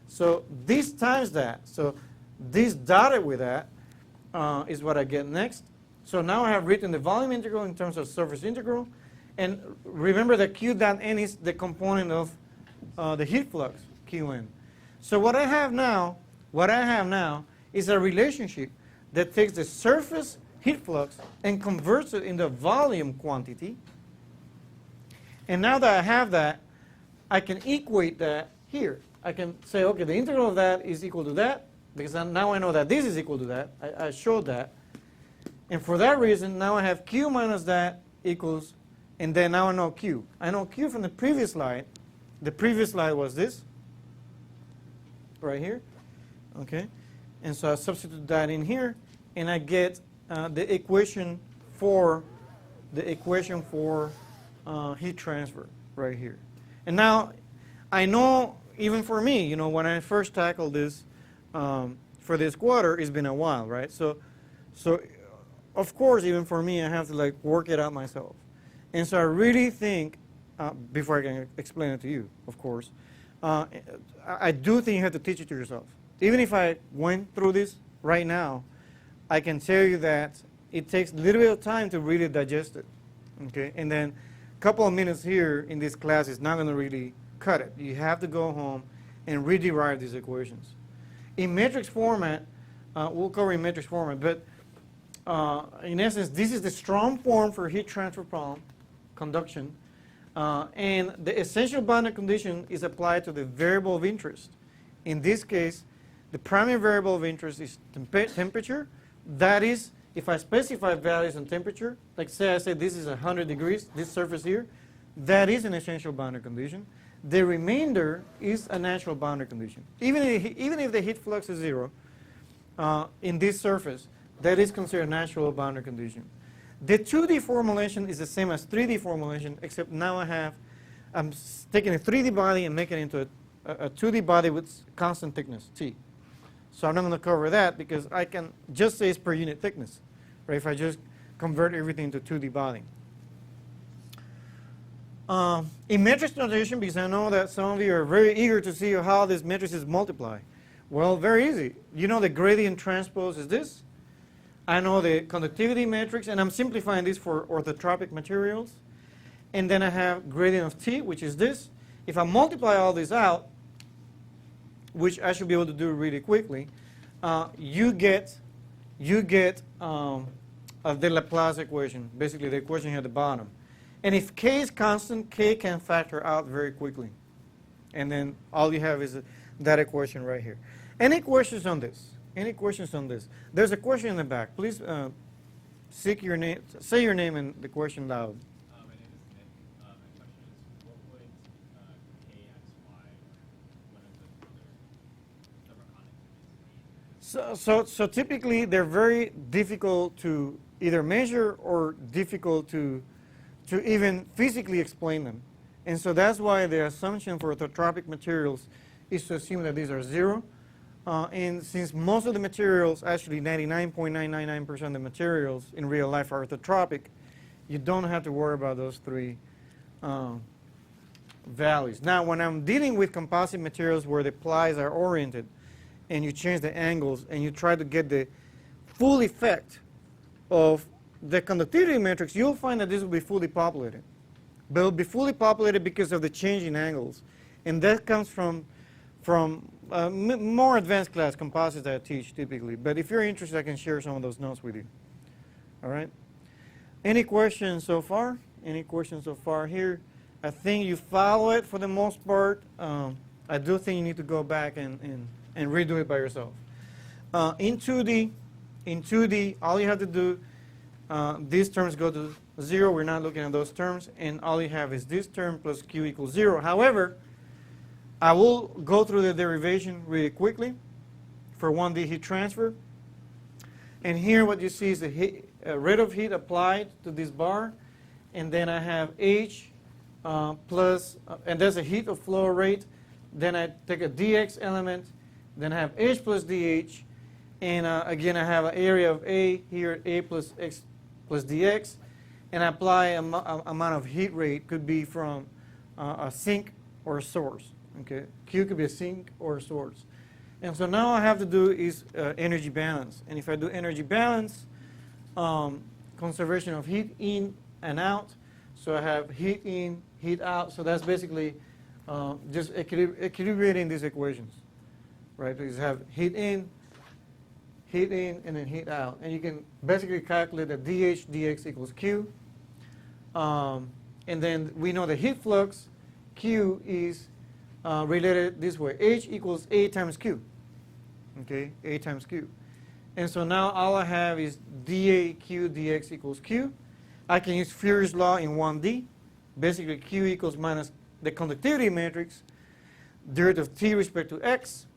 So this times that. So this dotted with that is what I get next. So now I have written the volume integral in terms of surface integral. And remember that Q dot n is the component of the heat flux, Qn. So what I have now is a relationship that takes the surface heat flux and converts it into volume quantity. And now that I have that, I can equate that here. I can say, okay, the integral of that is equal to that, because now I know that this is equal to that. I showed that. And for that reason, now I have Q minus that equals, and then now I know Q. I know Q from the previous slide. The previous slide was this, right here. Okay? And so I substitute that in here, and I get the equation for heat transfer right here. And now I know, even for me, when I first tackled this for this quarter, it's been a while, right? So of course, even for me, I have to work it out myself. And so I really think, before I can explain it to you, of course, I do think you have to teach it to yourself. Even if I went through this right now, I can tell you that it takes a little bit of time to really digest it. Okay, and then a couple of minutes here in this class is not going to really cut it. You have to go home and rederive these equations. In matrix format, we'll cover in matrix format, but in essence, this is the strong form for heat transfer problem, conduction, and the essential boundary condition is applied to the variable of interest. In this case, the primary variable of interest is temperature. That is, if I specify values on temperature, like say I say this is 100 degrees, this surface here, that is an essential boundary condition. The remainder is a natural boundary condition. Even if the heat flux is 0 in this surface, that is considered a natural boundary condition. The 2D formulation is the same as 3D formulation, except now I'm taking a 3D body and making it into a 2D body with constant thickness, T. So I'm not going to cover that because I can just say it's per unit thickness, right, if I just convert everything to 2D body. In matrix notation, because I know that some of you are very eager to see how these matrices multiply. Well, very easy. You know the gradient transpose is this. I know the conductivity matrix, and I'm simplifying this for orthotropic materials. And then I have gradient of T, which is this. If I multiply all this out, which I should be able to do really quickly, you get the Laplace equation, basically the equation here at the bottom. And if K is constant, K can factor out very quickly. And then all you have is that equation right here. Any questions on this? Any questions on this? There's a question in the back. Please seek your name, say your name and the question loud. My name is Nick. My question is, what would KXY, one of the other connectivities mean? So typically they're very difficult to either measure or difficult to even physically explain them. And so that's why the assumption for orthotropic materials is to assume that these are 0. And since most of the materials, actually 99.999% of the materials in real life are orthotropic, you don't have to worry about those 3 values. Now, when I'm dealing with composite materials where the plies are oriented and you change the angles and you try to get the full effect of the conductivity matrix, you'll find that this will be fully populated. But it will be fully populated because of the change in angles. And that comes from more advanced class composites that I teach typically. But if you're interested, I can share some of those notes with you. All right? Any questions so far? Any questions so far here? I think you follow it for the most part. I do think you need to go back and redo it by yourself. In 2D, all you have to do, these terms go to 0. We're not looking at those terms. And all you have is this term plus Q equals 0. However, I will go through the derivation really quickly for 1D heat transfer. And here what you see is the rate of heat applied to this bar. And then I have H plus, and there's a heat of flow rate. Then I take a dx element. Then I have H plus dH. And again, I have an area of A here, A plus X plus dx. And I apply an amount of heat rate. Could be from a sink or a source. Okay, Q could be a sink or a source. And so now all I have to do is energy balance. And if I do energy balance, conservation of heat in and out. So I have heat in, heat out. So that's basically just equilibrating these equations. Right, because you have heat in, and then heat out. And you can basically calculate that dH dx equals Q. And then we know the heat flux, Q is related this way. H equals A times Q. Okay, A times Q. And so now all I have is dAQ dx equals Q. I can use Fourier's law in 1D. Basically, Q equals minus the conductivity matrix, derivative of T respect to X.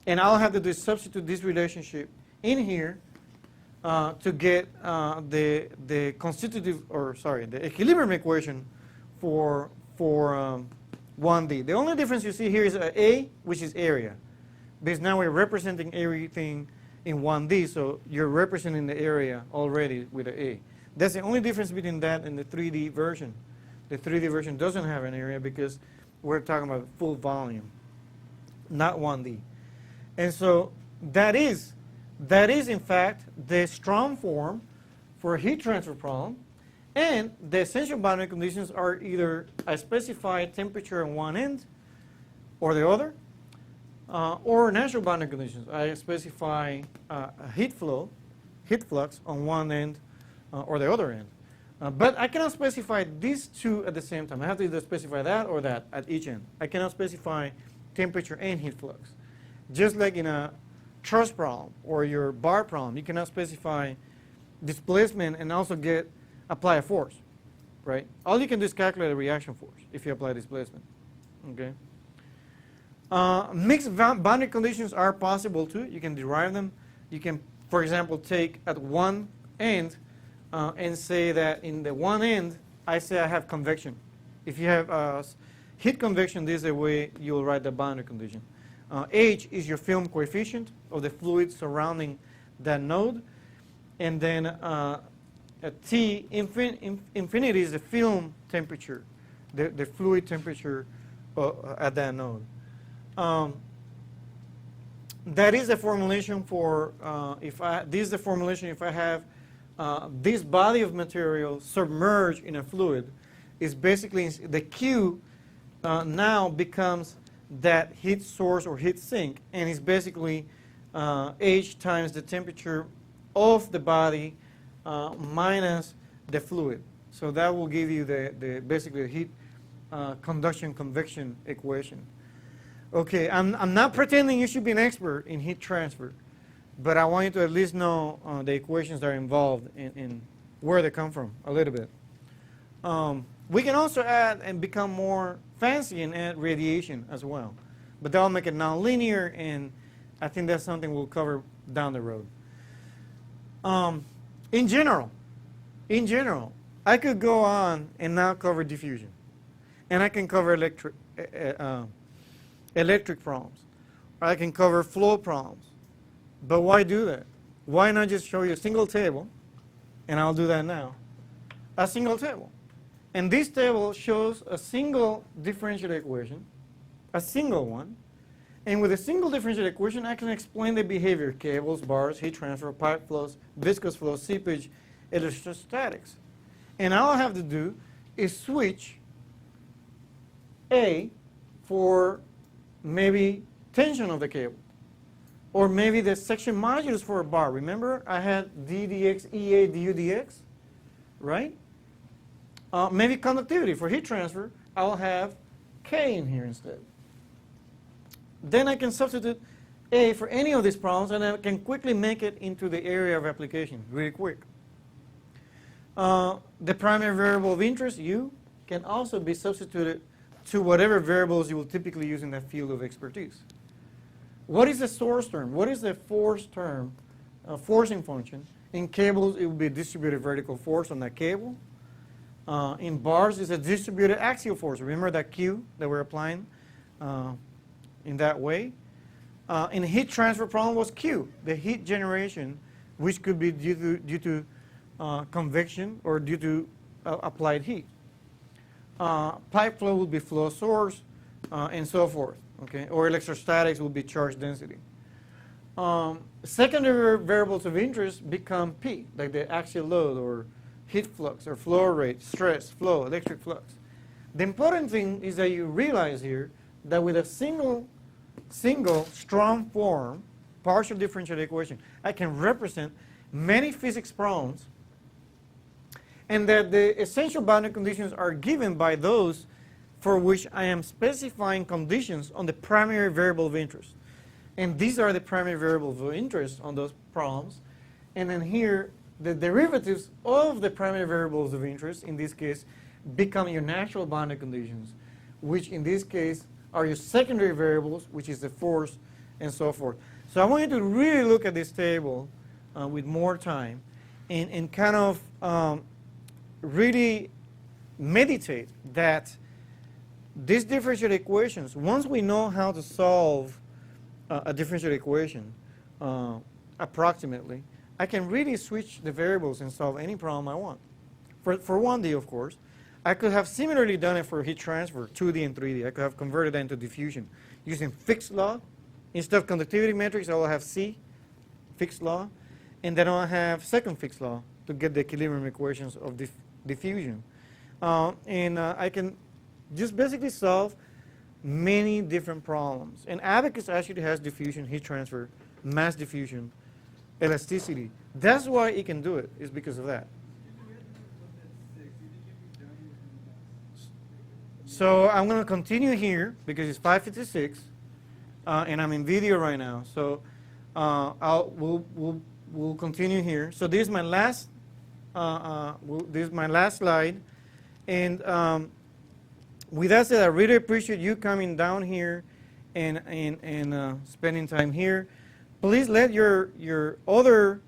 And all I have to do is substitute this relationship in here to get the constitutive, the equilibrium equation for 1D. The only difference you see here is A, which is area. Because now we're representing everything in 1D, so you're representing the area already with an A. That's the only difference between that and the 3D version. The 3D version doesn't have an area because we're talking about full volume. not 1D. And so that is in fact the strong form for a heat transfer problem. And the essential boundary conditions are either a specified temperature on one end or the other, or natural boundary conditions. I specify a heat flux on one end or the other end. But I cannot specify these two at the same time. I have to either specify that or that at each end. I cannot specify temperature and heat flux. Just like in a truss problem or your bar problem, you cannot specify displacement and also apply a force, right? All you can do is calculate a reaction force if you apply displacement, okay? Mixed boundary conditions are possible too. You can derive them. You can, for example, take at one end and say that in the one end, I say I have convection. If you have heat convection, this is the way you'll write the boundary condition. H is your film coefficient of the fluid surrounding that node. And then T, infinity is the film temperature, the fluid temperature at that node. That is the formulation for, this is the formulation if I have this body of material submerged in a fluid. Is basically the Q now becomes that heat source or heat sink, and it's basically H times the temperature of the body minus the fluid. So that will give you basically the heat conduction convection equation. Okay, I'm not pretending you should be an expert in heat transfer, but I want you to at least know the equations that are involved in where they come from a little bit. We can also add and become more fancy and add radiation as well, but that'll make it nonlinear, and I think that's something we'll cover down the road. In general, I could go on and now cover diffusion, and I can cover electric problems, or I can cover flow problems. But why do that? Why not just show you a single table, and I'll do that now. A single table. And this table shows a single differential equation, a single one. And with a single differential equation, I can explain the behavior: cables, bars, heat transfer, pipe flows, viscous flow, seepage, electrostatics. And all I have to do is switch A for maybe tension of the cable, or maybe the section modulus for a bar. Remember, I had d dx, EA, du dx, right? Maybe conductivity for heat transfer, I'll have K in here instead. Then I can substitute A for any of these problems, and I can quickly make it into the area of application really quick. The primary variable of interest, U, can also be substituted to whatever variables you will typically use in that field of expertise. What is the source term? What is the force term, forcing function? In cables, it will be a distributed vertical force on that cable. In bars, it's a distributed axial force. Remember that Q that we're applying in that way? In heat transfer problem was Q, the heat generation, which could be due to convection or due to applied heat. Pipe flow would be flow source, and so forth. Okay, or electrostatics will be charge density. Secondary variables of interest become P, like the axial load or heat flux or flow rate, stress, flow, electric flux. The important thing is that you realize here that with a single strong form, partial differential equation, I can represent many physics problems, and that the essential boundary conditions are given by those for which I am specifying conditions on the primary variable of interest. And these are the primary variables of interest on those problems. And then here, the derivatives of the primary variables of interest, in this case, become your natural boundary conditions, which in this case are your secondary variables, which is the force, and so forth. So I want you to really look at this table with more time and kind of really meditate that these differential equations, once we know how to solve a differential equation approximately, I can really switch the variables and solve any problem I want. For 1D, of course. I could have similarly done it for heat transfer, 2D and 3D. I could have converted that into diffusion using fixed law. Instead of conductivity metrics, I will have C, fixed law, and then I'll have second fixed law to get the equilibrium equations of diffusion. I can just basically solve many different problems. And Abaqus actually has diffusion, heat transfer, mass diffusion, elasticity. That's why it can do it, is because of that. So I'm going to continue here because it's 5:56, and I'm in video right now. So we'll continue here. So this is my last slide, and with that said, I really appreciate you coming down here and spending time here. Please let your other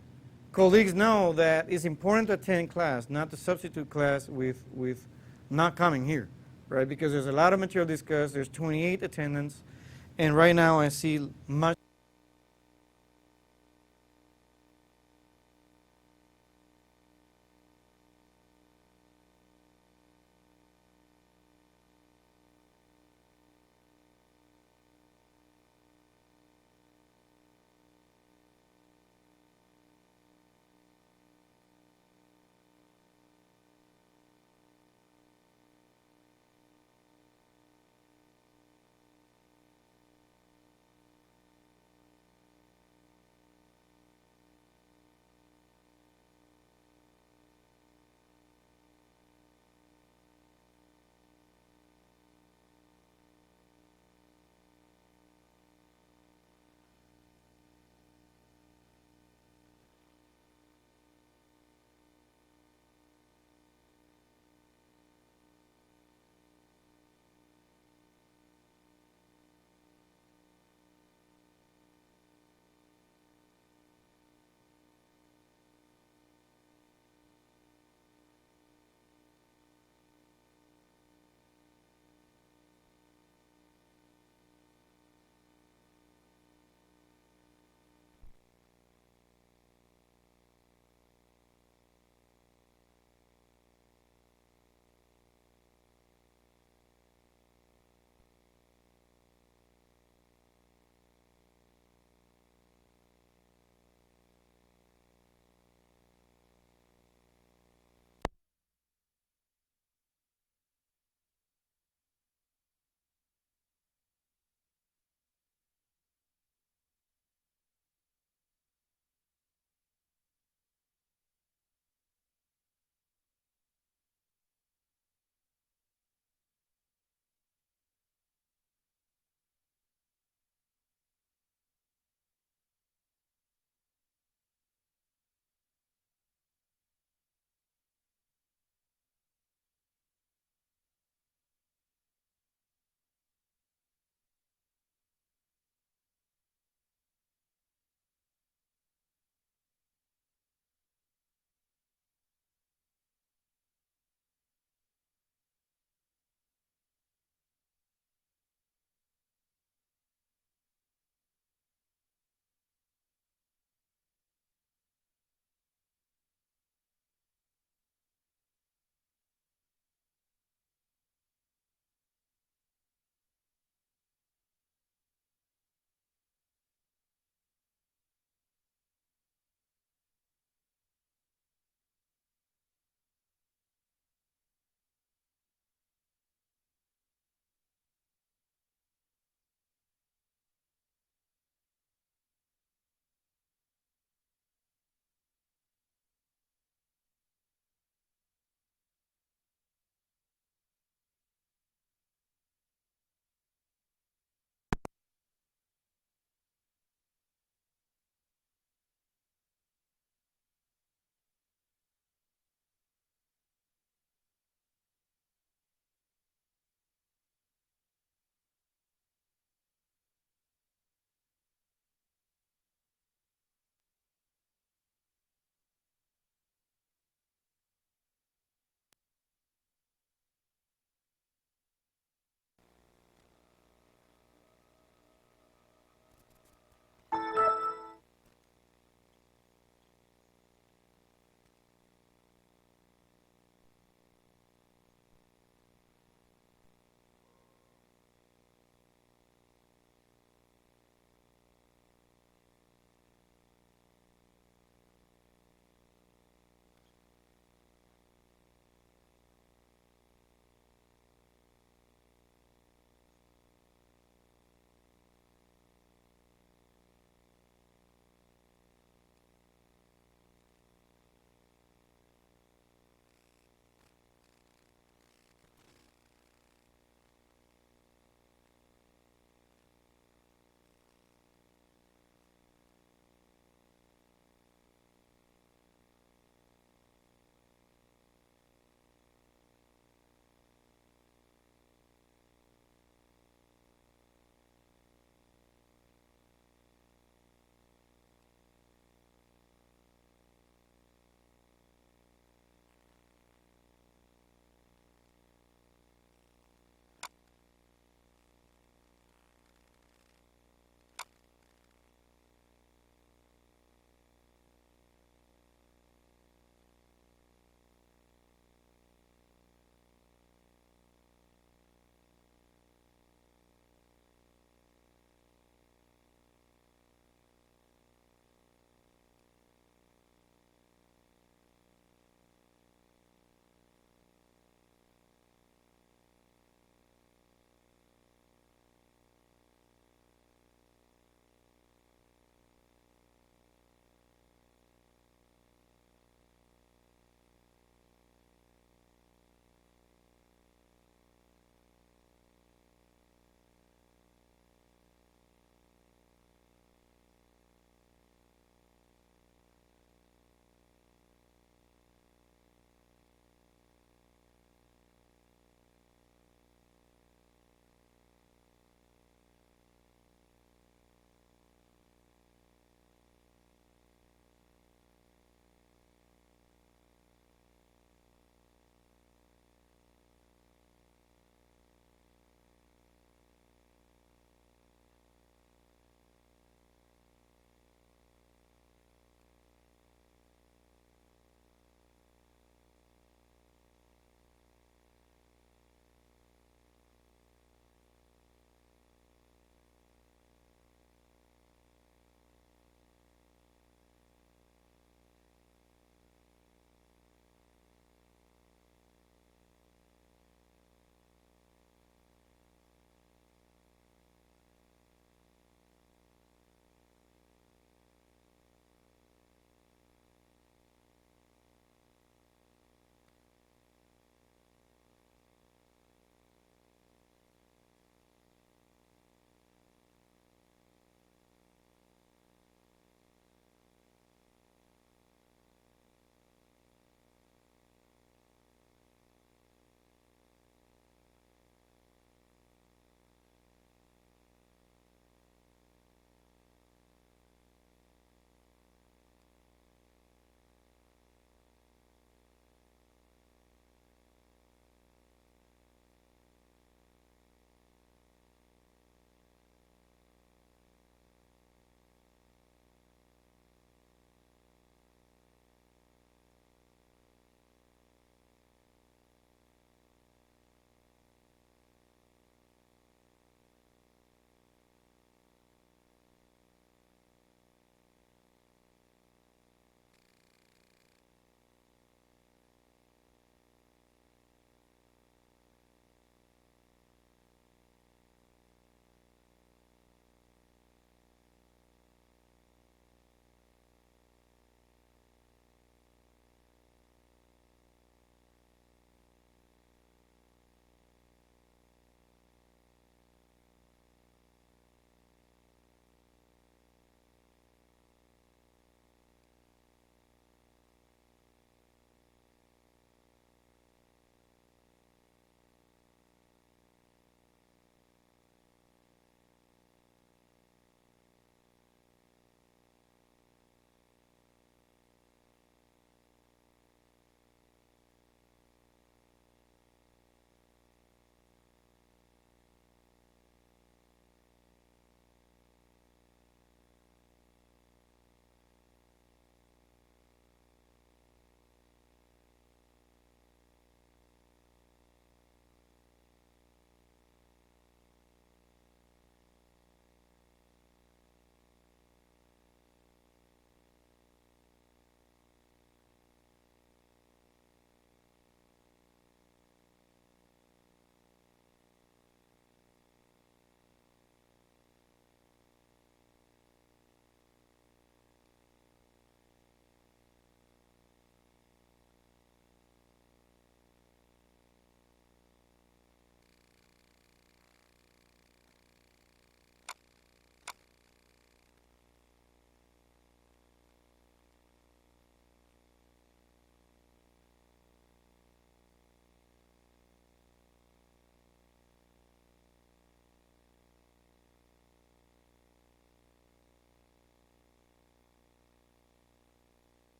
colleagues know that it's important to attend class, not to substitute class with not coming here, right? Because there's a lot of material discussed. There's 28 attendance, and right now I see much.